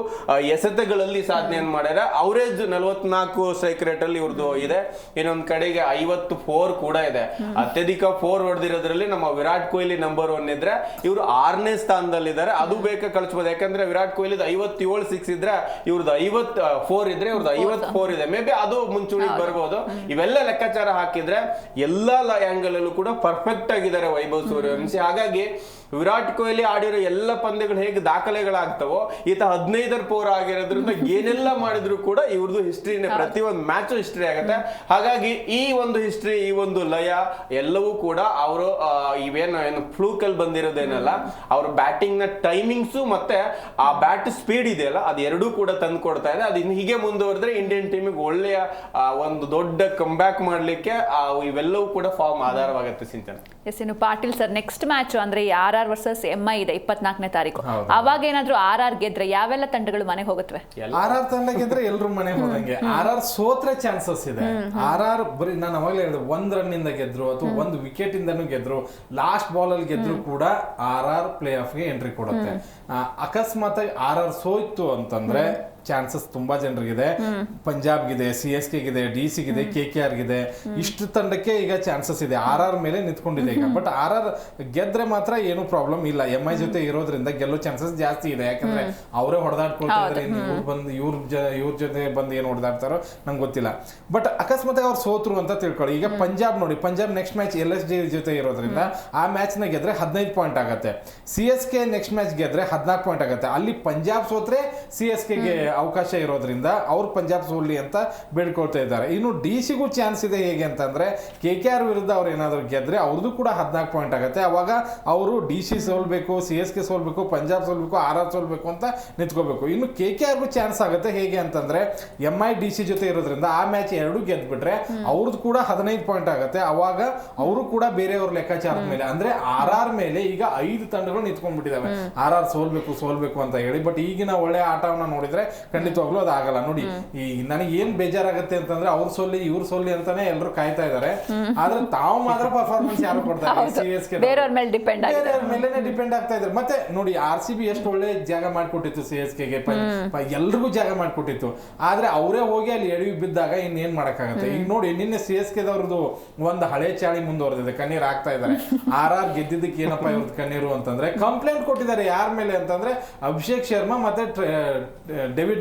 ಎಸೆತಗಳಲ್ಲಿ ಸಾಧನೆಯನ್ನು ಮಾಡ್ಯಾರ. ಅವರೇಜ್ 44 ಸ್ಟ್ರೈಕ್ ರೇಟ್ ಅಲ್ಲಿ ಇವ್ರದ್ದು ಇದೆ. ಇನ್ನೊಂದ್ ಕಡೆಗೆ 54 ಕೂಡ ಇದೆ. ಅತ್ಯಧಿಕ 4 ಹೊಡೆದಿರೋದ್ರಲ್ಲಿ ನಮ್ಮ ವಿರಾಟ್ ಕೊಹ್ಲಿ ನಂಬರ್ 1 ಇದ್ರೆ ಇವರು 6ನೇ ಸ್ಥಾನದಲ್ಲಿದ್ದಾರೆ. ಅದು ಬೇಕಾ ಕಳಿಸಬಹುದು, ಯಾಕಂದ್ರೆ ವಿರಾಟ್ ಕೊಹ್ಲಿ 57 ಸಿಕ್ಸ್ ಇದ್ರೆ ಇವ್ರದ್ದು 54 ಇದ್ರೆ ಇವ್ರದ್ದು 54 ಇದೆ. ಮೇ ಬಿ ಅದು ಮುಂಚೂಣಿಗೆ ಬರ್ಬೋದು. ಇವೆಲ್ಲ ಲೆಕ್ಕಾಚಾರ ಹಾಕಿದ್ರೆ ಎಲ್ಲಾ ಆಂಗಲ್ ಅಲ್ಲೂ ಕೂಡ ಪರ್ಫೆಕ್ಟ್ ಆಗಿದ್ದಾರೆ ವೈಭವ್ ಸೂರ್ಯವಂಶಿ. ಹಾಗಾಗಿ ವಿರಾಟ್ ಕೊಹ್ಲಿ ಆಡಿರೋ ಎಲ್ಲ ಪಂದ್ಯಗಳು ಹೇಗೆ ದಾಖಲೆಗಳಾಗ್ತವೋ ಈತ 15 ಪೋರ್ ಆಗಿರೋದ್ರಿಂದ ಏನೆಲ್ಲ ಮಾಡಿದ್ರು ಕೂಡ ಇವ್ರದ್ದು ಹಿಸ್ಟ್ರಿನೇ, ಪ್ರತಿಯೊಂದು ಮ್ಯಾಚ್ ಹಿಸ್ಟ್ರಿ ಆಗುತ್ತೆ. ಹಾಗಾಗಿ ಈ ಒಂದು ಹಿಸ್ಟ್ರಿ, ಈ ಒಂದು ಲಯ ಎಲ್ಲವೂ ಕೂಡ ಅವರು ಏನು ಫ್ಲೂಕ್ ಅಲ್ಲಿ ಬಂದಿರೋದೇನಲ್ಲ, ಅವ್ರ ಬ್ಯಾಟಿಂಗ್ ನ ಟೈಮಿಂಗ್ಸು ಮತ್ತೆ ಆ ಬ್ಯಾಟ್ ಸ್ಪೀಡ್ ಇದೆಯಲ್ಲ ಅದೆರಡೂ ಕೂಡ ತಂದು ಕೊಡ್ತಾ ಇದೆ. ಅದು ಹೀಗೆ ಮುಂದುವರೆದ್ರೆ ಇಂಡಿಯನ್ ಟೀಮಿಗೆ ಒಳ್ಳೆಯ ಒಂದು ದೊಡ್ಡ ಕಂಬ್ಯಾಕ್ ಮಾಡ್ಲಿಕ್ಕೆ ಇವೆಲ್ಲವೂ ಕೂಡ ಫಾರ್ಮ್ ಆಧಾರವಾಗುತ್ತೆ. ಸಿಂಚನ ಎಸ್, ಇನ್ನು ಪಾಟೀಲ್ ಸರ್, ನೆಕ್ಸ್ಟ್ ಮ್ಯಾಚ್ ಅಂದ್ರೆ RR ವರ್ಸಸ್ MI ಇದೆ 24ನೇ ತಾರೀಕು. ಅವಾಗ ಏನಾದ್ರೂ RR ಗೆದ್ರೆ ಯಾವೆಲ್ಲ ತಂಡಗಳು ಮನೆಗೆ ಹೋಗುತ್ತವೆ? RR ತಂಡ ಗೆದ್ರೆ ಎಲ್ರು ಮನೆಗೆ ಹೋದಂಗೆ. RR ಸೋತ್ರೆ ಚಾನ್ಸಸ್ ಇದೆ. RR ಬರೀ ನಾನು ಅವಾಗಲೇ ಹೇಳಿದೆ 1 ರನ್ ಇಂದ ಗೆದ್ರು ಅಥವಾ 1 ವಿಕೆಟ್ ಇಂದನೂ ಗೆದ್ರು, ಲಾಸ್ಟ್ ಬಾಲ್ ಅಲ್ಲಿ ಗೆದ್ರು ಕೂಡ RR ಪ್ಲೇ ಆಫ್ ಗೆ ಎಂಟ್ರಿ ಕೊಡುತ್ತೆ. ಅಕಸ್ಮಾತ್ RR ಸೋಯ್ತು ಅಂತಂದ್ರೆ ಚಾನ್ಸಸ್ ತುಂಬಾ ಜನರಿಗಿದೆ. ಪಂಜಾಬ್ಗಿದೆ, CSK ಗಿದೆ, DC ಗಿದೆ, KKR ಗಿದೆ, ಇಷ್ಟು ತಂಡಕ್ಕೆ ಈಗ ಚಾನ್ಸಸ್ ಇದೆ. RR ಮೇಲೆ ನಿಂತ್ಕೊಂಡಿದೆ ಈಗ. ಬಟ್ RR ಗೆದ್ರೆ ಮಾತ್ರ ಏನು ಪ್ರಾಬ್ಲಮ್ ಇಲ್ಲ. MI ಜೊತೆ ಇರೋದ್ರಿಂದ ಗೆಲ್ಲೋ ಚಾನ್ಸಸ್ ಜಾಸ್ತಿ ಇದೆ. ಯಾಕಂದ್ರೆ ಅವರೇ ಹೊಡೆದಾಡ್ಕೊಳ್ತಾ ಇದ್ರೆ ಇವ್ರ ಜೊತೆ ಬಂದು ಏನು ಹೊಡೆದಾಡ್ತಾರೋ ನಂಗೆ ಗೊತ್ತಿಲ್ಲ. ಬಟ್ ಅಕಸ್ಮಾತ್ ಅವ್ರು ಸೋತ್ರು ಅಂತ ತಿಳ್ಕೊಳ್ಳಿ. ಈಗ ಪಂಜಾಬ್ ನೋಡಿ, ಪಂಜಾಬ್ ನೆಕ್ಸ್ಟ್ ಮ್ಯಾಚ್ LSG ಜೊತೆ ಇರೋದ್ರಿಂದ ಆ ಮ್ಯಾಚ್ ನ ಗೆದ್ರೆ 15 ಪಾಯಿಂಟ್ ಆಗುತ್ತೆ. CSK ನೆಕ್ಸ್ಟ್ ಮ್ಯಾಚ್ ಗೆದ್ರೆ 14 ಪಾಯಿಂಟ್ ಆಗುತ್ತೆ. ಅಲ್ಲಿ ಪಂಜಾಬ್ ಸೋತ್ರೆ CSK ಗೆ ಅವಕಾಶ ಇರೋದ್ರಿಂದ ಅವ್ರು ಪಂಜಾಬ್ ಸೋಲ್ಲಿ ಅಂತ ಬೇಡ್ಕೊಳ್ತಾ ಇದ್ದಾರೆ. ಇನ್ನು DC-ಗೂ ಚಾನ್ಸ್ ಇದೆ. ಹೇಗೆ ಅಂತಂದ್ರೆ KKR ವಿರುದ್ಧ ಅವ್ರು ಏನಾದ್ರು ಗೆದ್ರೆ ಅವ್ರದ್ದು ಕೂಡ 14 ಪಾಯಿಂಟ್ ಆಗುತ್ತೆ. ಅವಾಗ ಅವರು DC ಸೋಲ್ಬೇಕು, CSK ಸೋಲ್ಬೇಕು, ಪಂಜಾಬ್ ಸೋಲ್ಬೇಕು, RR ಸೋಲ್ಬೇಕು ಅಂತ ನಿಂತ್ಕೋಬೇಕು. ಇನ್ನು KKR-ಗೂ ಚಾನ್ಸ್ ಆಗುತ್ತೆ. ಹೇಗೆ ಅಂತಂದ್ರೆ MI DC ಜೊತೆ ಇರೋದ್ರಿಂದ ಆ ಮ್ಯಾಚ್ 2 ಗೆದ್ಬಿಟ್ರೆ ಅವ್ರದ್ದು ಕೂಡ 15 ಪಾಯಿಂಟ್ ಆಗುತ್ತೆ. ಅವಾಗ ಅವರು ಕೂಡ ಬೇರೆಯವ್ರ ಲೆಕ್ಕಾಚಾರದ ಮೇಲೆ ಅಂದ್ರೆ RR ಮೇಲೆ ಈಗ 5 ತಂಡಗಳು ನಿಂತ್ಕೊಂಡ್ಬಿಟ್ಟಿದಾವೆ. RR ಸೋಲ್ಬೇಕು ಅಂತ ಹೇಳಿ. ಬಟ್ ಈಗಿನ ಒಳ್ಳೆ ಆಟವನ್ನ ನೋಡಿದ್ರೆ ಖಂಡಿತವಾಗ್ಲೂ ಅದಾಗಲ್ಲ. ನೋಡಿ, ಈ ನನಗೆ ಏನ್ ಬೇಜಾರಾಗುತ್ತೆ ಅಂತಂದ್ರೆ ಅವ್ರ ಸೋಲ್ಲಿ ಇವ್ರ ಸೋಲ್ಲಿ ಅಂತಾನೆ ಎಲ್ಲರೂ ಕಾಯ್ತಾ ಇದಾರೆ. ಆದ್ರೆ ತಾವು ಮಾತ್ರ ಪರ್ಫಾರ್ಮೆನ್ಸ್ ಯಾರು ಕೊಡ್ತಾ ಇದ್ದಾರೆ? CSK ಬೇರೆಯವ್ರ ಮೇಲೆ ಡಿಪೆಂಡ್ ಆಗ್ತಾ ಇದ್ದಾರೆ. ಮತ್ತೆ ನೋಡಿ, RCB ಎಷ್ಟು ಒಳ್ಳೆ ಜಾಗ ಮಾಡ್ಕೊಟ್ಟಿತ್ತು CSK-ಗೆ, ಎಲ್ರಿಗೂ ಜಾಗ ಮಾಡ್ಕೊಟ್ಟಿತ್ತು. ಆದ್ರೆ ಅವರೇ ಹೋಗಿ ಅಲ್ಲಿ ಎಡವಿ ಬಿದ್ದಾಗ ಇನ್ನೇನ್ ಮಾಡಕ್ಕಾಗತ್ತೆ? ಈಗ ನೋಡಿ, ನಿನ್ನೆ CSK-ದವ್ರದ್ದು ಒಂದು ಹಳೆ ಚಾಳಿ ಮುಂದುವರೆದಿದೆ, ಕಣ್ಣೀರ್ ಆಗ್ತಾ ಇದ್ದಾರೆ. RR ಗೆದ್ದಿದ್ದಕ್ಕೆ ಏನಪ್ಪಾ ಇವ್ರದ್ದು ಕಣ್ಣೀರು ಅಂತಂದ್ರೆ ಕಂಪ್ಲೇಂಟ್ ಕೊಟ್ಟಿದ್ದಾರೆ. ಯಾರ ಮೇಲೆ ಅಂತಂದ್ರೆ ಅಭಿಷೇಕ್ ಶರ್ಮಾ ಮತ್ತೆ ಡೇವಿಡ್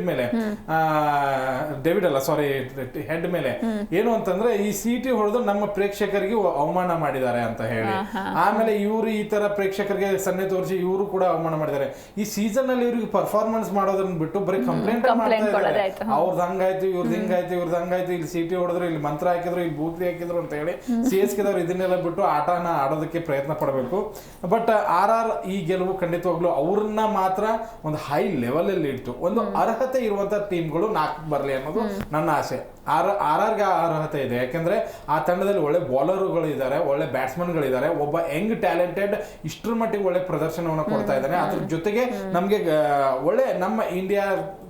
ಹೆಡ್ ಮೇಲೆ. ಏನು ಅಂತಂದ್ರೆ ಈ CT ಹೊಡೆದು ನಮ್ಮ ಪ್ರೇಕ್ಷಕರಿಗೆ ಅವಮಾನ ಮಾಡಿದ್ದಾರೆ ಅಂತ ಹೇಳಿ. ಆಮೇಲೆ ಇವರು ಈ ತರ ಪ್ರೇಕ್ಷಕರಿಗೆ ಸನ್ನೆ ತೋರಿಸಿ ಇವರು ಕೂಡ ಅವಮಾನ ಮಾಡಿದ್ದಾರೆ. ಈ ಸೀಸನ್ ಅಲ್ಲಿ ಇವ್ರಿಗೆ ಪರ್ಫಾರ್ಮೆನ್ಸ್ ಮಾಡೋದನ್ನ ಬಿಟ್ಟು ಬರೀ ಕಂಪ್ಲೇಂಟ್ ಮಾಡ್ತಾ ಇದ್ದಾರೆ. ಅವ್ರದ್ದು ಹಂಗಾಯ್ತು, ಇವ್ರದ್ದು ಹಿಂಗಾಯ್ತು, ಇಲ್ಲಿ CT ಹೊಡೆದ್ರು, ಇಲ್ಲಿ ಮಂತ್ರ ಹಾಕಿದ್ರು, ಇಲ್ಲಿ ಬೂತ್ರಿ ಹಾಕಿದ್ರು ಅಂತ ಹೇಳಿ CSK-ದವ್ರು ಇದನ್ನೆಲ್ಲ ಬಿಟ್ಟು ಆಟನ ಆಡೋದಕ್ಕೆ ಪ್ರಯತ್ನ ಪಡಬೇಕು. ಬಟ್ RR ಈ ಗೆಲುವು ಖಂಡಿತವಾಗ್ಲೂ ಅವ್ರನ್ನ ಮಾತ್ರ ಒಂದು ಹೈ ಲೆವೆಲ್ ಅಲ್ಲಿ ಇಟ್ಟು ಒಂದು ಅರ್ಹತೆ ಇರುವಂತ ಟೀಮ್ಗಳು 4 ಬರಲಿ ಅನ್ನೋದು ನನ್ನ ಆಸೆ. RRಗೆ ಅರ್ಹತೆ ಇದೆ. ಯಾಕಂದ್ರೆ ಆ ತಂಡದಲ್ಲಿ ಒಳ್ಳೆ ಬೌಲರ್ಗಳು ಇದ್ದಾರೆ, ಒಳ್ಳೆ ಬ್ಯಾಟ್ಸ್ಮನ್ಗಳಿದ್ದಾರೆ, ಒಬ್ಬ ಯಂಗ್ ಟ್ಯಾಲೆಂಟೆಡ್ ಇಷ್ಟರ ಮಟ್ಟಿಗೆ ಒಳ್ಳೆ ಪ್ರದರ್ಶನವನ್ನು ಕೊಡ್ತಾ ಇದ್ದಾನೆ. ಅದ್ರ ಜೊತೆಗೆ ನಮ್ಗೆ ಒಳ್ಳೆ ನಮ್ಮ ಇಂಡಿಯಾ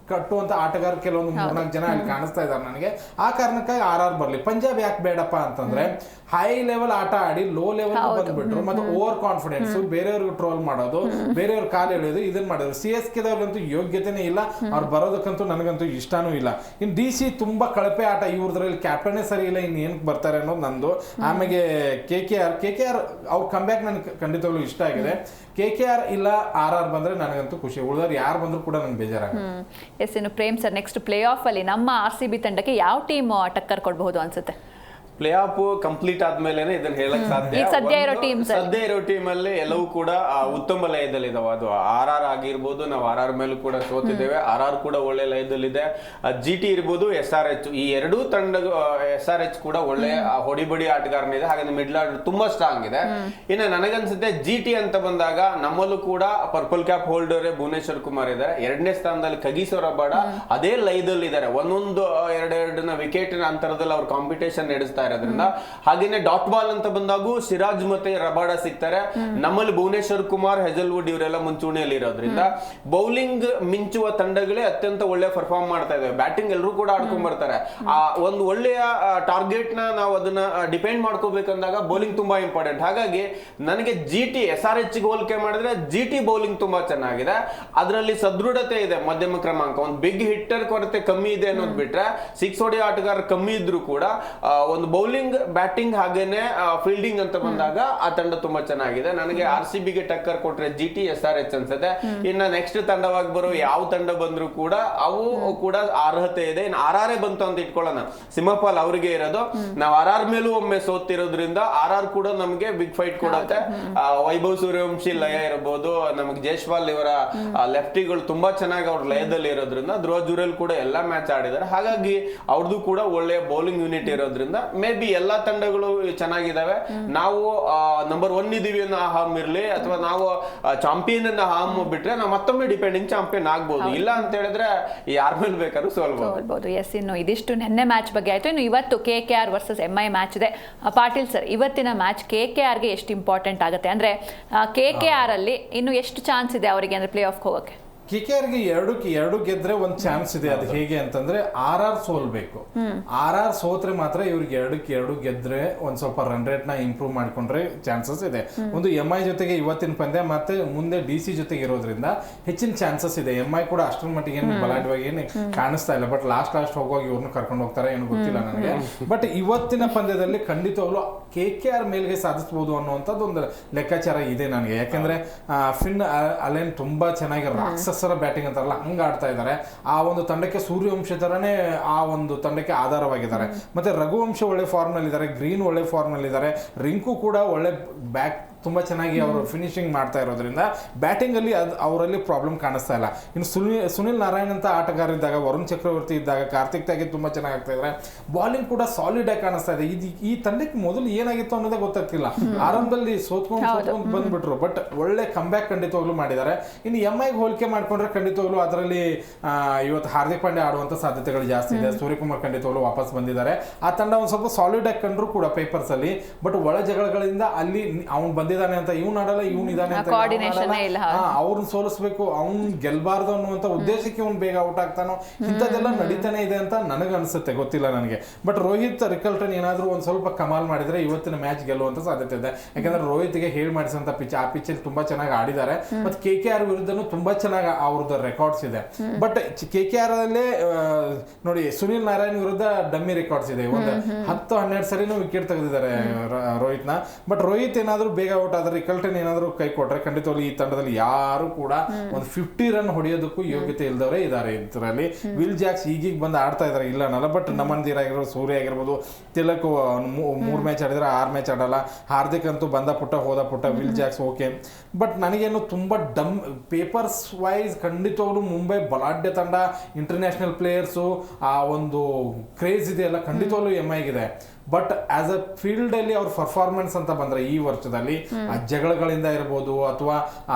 ಕಟ್ಟುವಂತ ಆಟಗಾರ ಕೆಲವೊಂದು 3-4 ಜನ ಅಲ್ಲಿ ಕಾಣಿಸ್ತಾ ಇದ್ದಾರೆ ನನಗೆ. ಆ ಕಾರಣಕ್ಕಾಗಿ RR ಬರ್ಲಿ. ಪಂಜಾಬ್ ಯಾಕೆ ಬೇಡಪ್ಪ ಅಂತಂದ್ರೆ ಹೈ ಲೆವೆಲ್ ಆಟ ಆಡಿ ಲೋ ಲೆವೆಲ್ ಬಂದ್ಬಿಟ್ರು, ಮತ್ತೆ ಓವರ್ ಕಾನ್ಫಿಡೆನ್ಸ್, ಬೇರೆಯವ್ರಿಗೆ ಟ್ರೋಲ್ ಮಾಡೋದು, ಬೇರೆಯವ್ರ ಕಾಲು ಎಳೆಯೋದು, ಇದನ್ನ ಮಾಡಿದ್ರು. CSKದವ್ರಿಗಂತೂ ಯೋಗ್ಯತೆನೇ ಇಲ್ಲ, ಅವ್ರು ಬರೋದಕ್ಕಂತೂ ನನಗಂತೂ ಇಷ್ಟನೂ ಇಲ್ಲ. ಇನ್ನು DC ತುಂಬಾ ಕಳಪೆ ಆಟ, ಇವ್ರದ್ರಲ್ಲಿ ಕ್ಯಾಪ್ಟನ್ನೇ ಸರಿ ಇಲ್ಲ, ಇನ್ನು ಏನಕ್ಕೆ ಬರ್ತಾರೆ ಅನ್ನೋದು ನಂದು. ಆಮೇಲೆ KKR ಅವ್ರ ಕಂಬ್ಯಾಕ್ ನನಗೆ ಖಂಡಿತವಾಗ್ಲೂ ಇಷ್ಟ ಆಗಿದೆ. KKR ಇಲ್ಲ RR ಬಂದ್ರೆ ನನಗಂತೂ ಖುಷಿ. ಉಳಿದವ್ರು ಯಾರು ಬಂದ್ರು ಕೂಡ ನನ್ಗೆ ಬೇಜಾರಾಗುತ್ತೆ. ಎಸ್, ಇನ್ನು Prem sir, next play of ಅಲ್ಲಿ ನಮ್ಮ RCB ತಂಡಕ್ಕೆ ಯಾವ ಟೀಮ್ ಟಕ್ಕರ್ ಕೊಡಬಹುದು ಅನ್ಸುತ್ತೆ? ಪ್ಲೇ ಆಫ್ ಕಂಪ್ಲೀಟ್ ಆದ್ಮೇಲೆ ಇದನ್ನ ಹೇಳಕ್ ಸಾಧ್ಯ. ಸದ್ಯ ಇರೋ ಟೀಮ್ ಅಲ್ಲಿ ಎಲ್ಲವೂ ಕೂಡ ಉತ್ತಮ ಲಯದಲ್ಲಿ ಇದಾವೆ. ಅದು RR ಆಗಿರ್ಬೋದು, ನಾವು RR ಮೇಲೂ ಕೂಡ ಸೋತಿದ್ದೇವೆ, RR ಕೂಡ ಒಳ್ಳೆ ಲಯದಲ್ಲಿದೆ. GT ಇರ್ಬೋದು, SRH, ಈ ಎರಡೂ ತಂಡ, SRH ಕೂಡ ಒಳ್ಳೆ ಹೊಡಿಬಡಿ ಆಟಗಾರನಿದೆ. ಹಾಗಾಗಿ ಮಿಡ್ಲ್ ಆರ್ಡರ್ ತುಂಬಾ ಸ್ಟ್ರಾಂಗ್ ಇದೆ. ಇನ್ನು ನನಗನ್ಸುತ್ತೆ GT ಅಂತ ಬಂದಾಗ ನಮ್ಮಲ್ಲೂ ಕೂಡ purple cap holder Bhuvneshwar Kumar ಇದ್ದಾರೆ. 2ನೇ ಸ್ಥಾನದಲ್ಲಿ ಕಗಿಸೋ ರಬಾಡ ಅದೇ ಲಯದಲ್ಲಿ ಇದ್ದಾರೆ. ಒಂದೊಂದು ಎರಡೆರಡನ ವಿಕೆಟ್ ಅಂತರದಲ್ಲಿ ಅವ್ರು ಕಾಂಪಿಟೇಷನ್ ನಡೆಸ್ತಾರೆ ಇರೋದ್ರಿಂದ. ಹಾಗೇನೆ ಡಾಟ್ ಬಾಲ್ ಅಂತ ಬಂದಾಗೂ ಸಿರಾಜ್ ಮತ್ತೆ ರಬಾಡ ಸಿಗ್ತಾರೆ. ನಮ್ಮಲ್ಲಿ ಭುವನೇಶ್ವರ್ ಕುಮಾರ್, ಹೆಜಲ್ವುಡ್ ಇವರೆಲ್ಲ ಮುಂಚೂಣಿಯಲ್ಲಿ ಇರೋದ್ರಿಂದ ಬೌಲಿಂಗ್ ಮಿಂಚುವ ತಂಡಗಳೇ ಅತ್ಯಂತ ಒಳ್ಳೆ ಪರ್ಫಾರ್ಮ್ ಮಾಡ್ತಾ ಇದಾವೆ. ಬ್ಯಾಟಿಂಗ್ ಎಲ್ಲರೂ ಕೂಡ ಆಡ್ಕೊಂಡ್ ಬರ್ತಾರೆ. ಆ ಒಂದು ಒಳ್ಳೆಯ ಟಾರ್ಗೆಟ್ ನಾವು ಅದನ್ನ ಡಿಪೆಂಡ್ ಮಾಡ್ಕೋಬೇಕಂದಾಗ ಬೌಲಿಂಗ್ ತುಂಬಾ ಇಂಪಾರ್ಟೆಂಟ್. ಹಾಗಾಗಿ ನನಗೆ GT SRH ಹೋಲಿಕೆ ಮಾಡಿದ್ರೆ GT ಬೌಲಿಂಗ್ ತುಂಬಾ ಚೆನ್ನಾಗಿದೆ. ಅದರಲ್ಲಿ ಸದೃಢತೆ ಇದೆ, ಮಧ್ಯಮ ಕ್ರಮಾಂಕ. ಒಂದು ಬಿಗ್ ಹಿಟ್ಟರ್ ಕೊರತೆ ಕಮ್ಮಿ ಇದೆ ಅನ್ನೋದು ಬಿಟ್ರೆ, 6 ಹೊಡಿ ಆಟಗಾರ ಕಮ್ಮಿ ಇದ್ರು ಕೂಡ ಒಂದು ಬೌಲಿಂಗ್, ಬ್ಯಾಟಿಂಗ್ ಹಾಗೇನೆ ಫೀಲ್ಡಿಂಗ್ ಅಂತ ಬಂದಾಗ ಆ ತಂಡ ತುಂಬಾ ಚೆನ್ನಾಗಿದೆ. ನನಗೆ RCBಗೆ ಟಕ್ಕರ್ ಕೊಟ್ರೆ GT SRH ಅನ್ಸುತ್ತೆ. ಇನ್ನ ನೆಕ್ಸ್ಟ್ ತಂಡವಾಗಿ ಬರೋ ಯಾವ ತಂಡ ಬಂದ್ರು ಕೂಡ ಅವು ಕೂಡ ಅರ್ಹತೆ ಇದೆ. ಇನ್ನು RR ಬಂತು ಅಂತ ಇಟ್ಕೊಳ್ಳೋಣ, ಸಿಂಹಪಾಲ್ ಅವರಿಗೆ ಇರೋದು. ನಾವು RR ಮೇಲೂ ಒಮ್ಮೆ ಸೋತಿರೋದ್ರಿಂದ RR ಕೂಡ ನಮಗೆ ಬಿಗ್ ಫೈಟ್ ಕೊಡುತ್ತೆ. ವೈಭವ್ ಸೂರ್ಯವಂಶಿ ಲಯ ಇರಬಹುದು, ನಮಗೆ ಜೈಸ್ವಾಲ್ ಇವರ ಲೆಫ್ಟಿಗಳು ತುಂಬಾ ಚೆನ್ನಾಗಿ ಅವ್ರ ಲಯದಲ್ಲಿ ಇರೋದ್ರಿಂದ, ಧ್ರುವ ಜುರೇಲ್ ಕೂಡ ಎಲ್ಲಾ ಮ್ಯಾಚ್ ಆಡಿದ್ದಾರೆ. ಹಾಗಾಗಿ ಅವ್ರದ್ದು ಕೂಡ ಒಳ್ಳೆ ಬೌಲಿಂಗ್ ಯೂನಿಟ್ ಇರೋದ್ರಿಂದ ಮೇ ಬಿ ಎಲ್ಲಾ ತಂಡಗಳು ಚೆನ್ನಾಗಿದ್ದಾವೆ. ನಾವು ನಂಬರ್ 1 ಇದೀವಿ ಅನ್ನೋ ಹಾಮ್ ಇರ್ಲಿ, ಅಥವಾ ನಾವು ಚಾಂಪಿಯನ್ ಅನ್ನ ಹಾಮ್ ಬಿಟ್ರೆ ನಾವು ಮತ್ತೊಮ್ಮೆ ಡಿಪೆಂಡಿಂಗ್ ಚಾಂಪಿಯನ್ ಆಗ್ಬಹುದು. ಇಲ್ಲ ಅಂತ ಹೇಳಿದ್ರೆ ಯಾರ ಮೇಲೆ ಬೇಕಾದ್ರೂ ಸೋಲ್ಬಹುದು. ಎಸ್, ಇನ್ನು ಇದಿಷ್ಟು ನೆನ್ನೆ ಮ್ಯಾಚ್ ಬಗ್ಗೆ ಆಯ್ತು. ಇನ್ನು ಇವತ್ತು KKR ವರ್ಸಸ್ MI ಮ್ಯಾಚ್ ಇದೆ. ಪಾಟೀಲ್ ಸರ್, ಇವತ್ತಿನ ಮ್ಯಾಚ್ KKRಗೆ ಎಷ್ಟು ಇಂಪಾರ್ಟೆಂಟ್ ಆಗುತ್ತೆ? ಅಂದ್ರೆ KKR ಅಲ್ಲಿ ಇನ್ನು ಎಷ್ಟು ಚಾನ್ಸ್ ಇದೆ ಅವರಿಗೆ ಅಂದ್ರೆ ಪ್ಲೇ ಆಫ್ ಹೋಗೋಕೆ? KKRಗೆ ಎರಡು ಗೆದ್ರೆ ಒಂದು ಚಾನ್ಸ್ ಇದೆ. ಅದು ಹೇಗೆ ಅಂತಂದ್ರೆ RR ಸೋಲ್ಬೇಕು. RR ಸೋತ್ರೆ ಮಾತ್ರ ಇವ್ರಿಗೆ 2-2 ಗೆದ್ರೆ ಒಂದ್ ಸ್ವಲ್ಪ ರನ್ ರೇಟ್ ನ ಇಂಪ್ರೂವ್ ಮಾಡ್ಕೊಂಡ್ರೆ ಚಾನ್ಸಸ್ ಇದೆ. ಒಂದು MI ಜೊತೆಗೆ ಇವತ್ತಿನ ಪಂದ್ಯ ಮತ್ತೆ ಮುಂದೆ DC ಜೊತೆಗೆ ಇರೋದ್ರಿಂದ ಹೆಚ್ಚಿನ ಚಾನ್ಸಸ್ ಇದೆ. MI ಕೂಡ ಅಷ್ಟರ ಮಟ್ಟಿಗೆ ಏನು ಬಲಾಢ್ಯವಾಗಿ ಏನು ಕಾಣಿಸ್ತಾ ಇಲ್ಲ. ಬಟ್ ಲಾಸ್ಟ್ ಹೋಗುವಾಗ ಇವ್ರನ್ನ ಕರ್ಕೊಂಡು ಹೋಗ್ತಾರೆ ಏನು ಗೊತ್ತಿಲ್ಲ ನನಗೆ. ಬಟ್ ಇವತ್ತಿನ ಪಂದ್ಯದಲ್ಲಿ ಖಂಡಿತವಾಗ್ಲೂ KKR ಮೇಲ್ಗೆ ಸಾಧಿಸಬಹುದು ಅನ್ನುವಂಥದ್ದು ಒಂದು ಲೆಕ್ಕಾಚಾರ ಇದೆ ನನಗೆ. ಯಾಕಂದ್ರೆ ಫಿನ್ ಅಲೆನ್ ತುಂಬಾ ಚೆನ್ನಾಗಿ ರಾಕ್ಷಸ ಬ್ಯಾಟಿಂಗ್ ಅಂತಾರಲ್ಲ ಹಂಗ ಆಡ್ತಾ ಇದ್ದಾರೆ. ಆ ಒಂದು ತಂಡಕ್ಕೆ ಸೂರ್ಯವಂಶ ತರನೇ ಆ ಒಂದು ತಂಡಕ್ಕೆ ಆಧಾರವಾಗಿದ್ದಾರೆ. ಮತ್ತೆ ರಘುವಂಶ ಒಳ್ಳೆ ಫಾರ್ಮ್ ನಲ್ಲಿ ಇದ್ದಾರೆ, ಗ್ರೀನ್ ಒಳ್ಳೆ ಫಾರ್ಮ್ ನಲ್ಲಿ ಇದ್ದಾರೆ, ರಿಂಕು ಕೂಡ ಒಳ್ಳೆ ಬ್ಯಾಕ್ ತುಂಬಾ ಚೆನ್ನಾಗಿ ಅವರು ಫಿನಿಶಿಂಗ್ ಮಾಡ್ತಾ ಇರೋದ್ರಿಂದ ಬ್ಯಾಟಿಂಗ್ ಅಲ್ಲಿ ಅವರಲ್ಲಿ ಪ್ರಾಬ್ಲಮ್ ಕಾಣಿಸ್ತಾ ಇಲ್ಲ. ಇನ್ನು ಸುನಿಲ್ ನಾರಾಯಣ್ ಅಂತ ಆಟಗಾರ ಇದ್ದಾಗ, ವರುಣ್ ಚಕ್ರವರ್ತಿ ಇದ್ದಾಗ, ಕಾರ್ತಿಕ್ ತಾಗಿ ತುಂಬಾ ಚೆನ್ನಾಗಿ ಆಗ್ತಾ ಇದ್ದಾರೆ. ಬಾಲಿಂಗ್ ಕೂಡ ಸಾಲಿಡ್ ಆಗಿ ಕಾಣಿಸ್ತಾ ಇದೆ. ಈ ತಂಡಕ್ಕೆ ಮೊದಲು ಏನಾಗಿತ್ತು ಅನ್ನೋದೇ ಗೊತ್ತಾಗ್ತಿಲ್ಲ. ಆರಂಭದಲ್ಲಿ ಸೋತ್ಕೊಂಡು ಬಂದ್ಬಿಟ್ರು, ಬಟ್ ಒಳ್ಳೆ ಕಂಬ್ಯಾಕ್ ಖಂಡಿತವಾಗ್ಲೂ ಮಾಡಿದ್ದಾರೆ. ಇನ್ನು MIಗೆ ಹೋಲಿಕೆ ಮಾಡ್ಕೊಂಡ್ರೆ ಖಂಡಿತವಾಗ್ಲೂ ಅದರಲ್ಲಿ ಇವತ್ತು ಹಾರ್ದಿಕ್ ಪಾಂಡ್ಯ ಆಡುವಂತ ಸಾಧ್ಯತೆಗಳು ಜಾಸ್ತಿ ಇದೆ. ಸೂರ್ಯಕುಮಾರ್ ಖಂಡಿತವಾಗ್ಲೂ ವಾಪಸ್ ಬಂದಿದ್ದಾರೆ. ಆ ತಂಡ ಒಂದ್ ಸ್ವಲ್ಪ ಸಾಲಿಡ್ ಆಗಿ ಕಂಡ್ರು ಕೂಡ ಪೇಪರ್ಸ್ ಅಲ್ಲಿ, ಬಟ್ ಒಳ ಜಗಳಗಳಿಂದ ಅಲ್ಲಿ ಅವ್ನು ಬಂದಿದ್ದಾನೆ ಅಂತ ಇವ್ನು ಆಡಲ್ಲ, ಇವ್ನು ಇದ್ದಾನೆ ಅಂತ ಅವ್ರನ್ನ ಸೋಲಿಸ್ಬೇಕು, ಅವ್ನ್ ಗೆಲ್ಬಾರ್ದು ಅನ್ನುವಂತ ಉದ್ದೇಶಕ್ಕೆ ಅವ್ನು ಬೇಗ ಔಟ್ ಆಗ್ತಾನೋ, ಇಂಥದ್ದೆಲ್ಲ ನಡೀತಾನೆ ಇದೆ ಅಂತ ನನಗೆ ಅನ್ಸುತ್ತೆ, ಗೊತ್ತಿಲ್ಲ ನನಗೆ. ಬಟ್ ರೋಹಿತ್ ರಿಕಲ್ಟನ್ ಏನಾದ್ರು ಒಂದ್ ಸ್ವಲ್ಪ ಕಮಾಲ್ ಮಾಡಿದ್ರೆ ಇವತ್ತಿನ ಮ್ಯಾಚ್ ಗೆಲ್ಲುವಂತ ಸಾಧ್ಯತೆ ಇದೆ. ಯಾಕಂದ್ರೆ ರೋಹಿತ್ಗೆ ಹೇಳಿ ಮಾಡಿಸಂತ ಪಿಚ್, ಆ ಪಿಚ್ ಅಲ್ಲಿ ತುಂಬಾ ಚೆನ್ನಾಗಿ ಆಡಿದ್ದಾರೆ. ಮತ್ತೆ KKR ವಿರುದ್ಧನೂ ತುಂಬಾ ಚೆನ್ನಾಗಿ ಅವ್ರದ್ದು ರೆಕಾರ್ಡ್ಸ್ ಇದೆ. ಬಟ್ KKR ಅಲ್ಲೇ ನೋಡಿ, ಸುನಿಲ್ ನಾರಾಯಣ್ ವಿರುದ್ಧ ಡಮ್ಮಿ ರೆಕಾರ್ಡ್ಸ್ ಇದೆ. ಒಂದು 10-12 ಸರಿನೂ ವಿಕೆಟ್ ತೆಗೆದಿದ್ದಾರೆ ರೋಹಿತ್ನ. ಬಟ್ ರೋಹಿತ್ ಏನಾದ್ರು ಬೇಗ ಔಟ್ ಆದ್ರೆ, ರಿಕಲ್ಟನ್ ಏನಾದ್ರು ಕೈ ಕೊಟ್ರೆ ಖಂಡಿತವಾಗ್ಲೂ ಈ ತಂಡದಲ್ಲಿ ಯಾರು ಕೂಡ ಒಂದು 50 ರನ್ ಹೊಡೆಯೋದಕ್ಕೂ ಯೋಗ್ಯತೆ ಇಲ್ದವರೇ ಇದ್ದಾರೆ. ಇದರಲ್ಲಿ ವಿಲ್ ಜಾಕ್ಸ್ ಈಗೀಗ ಬಂದು ಆಡ್ತಾ ಇದಾರೆ, ಇಲ್ಲ ಅನ್ನಲ್ಲ. ಬಟ್ ನಮನ್ದೀರ್ ಆಗಿರ್ಬೋದು, ಸೂರ್ಯ ಆಗಿರ್ಬೋದು, ತಿಲಕ್ 3 ಮ್ಯಾಚ್ ಆಡಿದ್ರೆ 6 ಮ್ಯಾಚ್ ಆಡಲ್ಲ. ಹಾರ್ದಿಕ್ ಅಂತೂ ಬಂದ ಪುಟ್ಟ ಹೋದ ಪುಟ್ಟ. Will Jacks okay. ಬಟ್ ನನಗೇನು ತುಂಬಾ ಪೇಪರ್ಸ್ ವೈಸ್ ಖಂಡಿತವಾಗ್ಲೂ ಮುಂಬೈ ಬಲಾಢ್ಯ ತಂಡ, ಇಂಟರ್ನ್ಯಾಷನಲ್ ಪ್ಲೇಯರ್ಸು, ಆ ಒಂದು ಕ್ರೇಜ್ ಇದೆಯಲ್ಲ ಖಂಡಿತವಾಗ್ಲೂ MIಗಿದೆ. ಬಟ್ ಆಸ್ ಅ ಫೀಲ್ಡ್ ಅಲ್ಲಿ ಅವ್ರ ಪರ್ಫಾರ್ಮೆನ್ಸ್ ಅಂತ ಬಂದ್ರೆ ಈ ವರ್ಷದಲ್ಲಿ ಆ ಜಗಳಗಳಿಂದ ಇರ್ಬೋದು ಅಥವಾ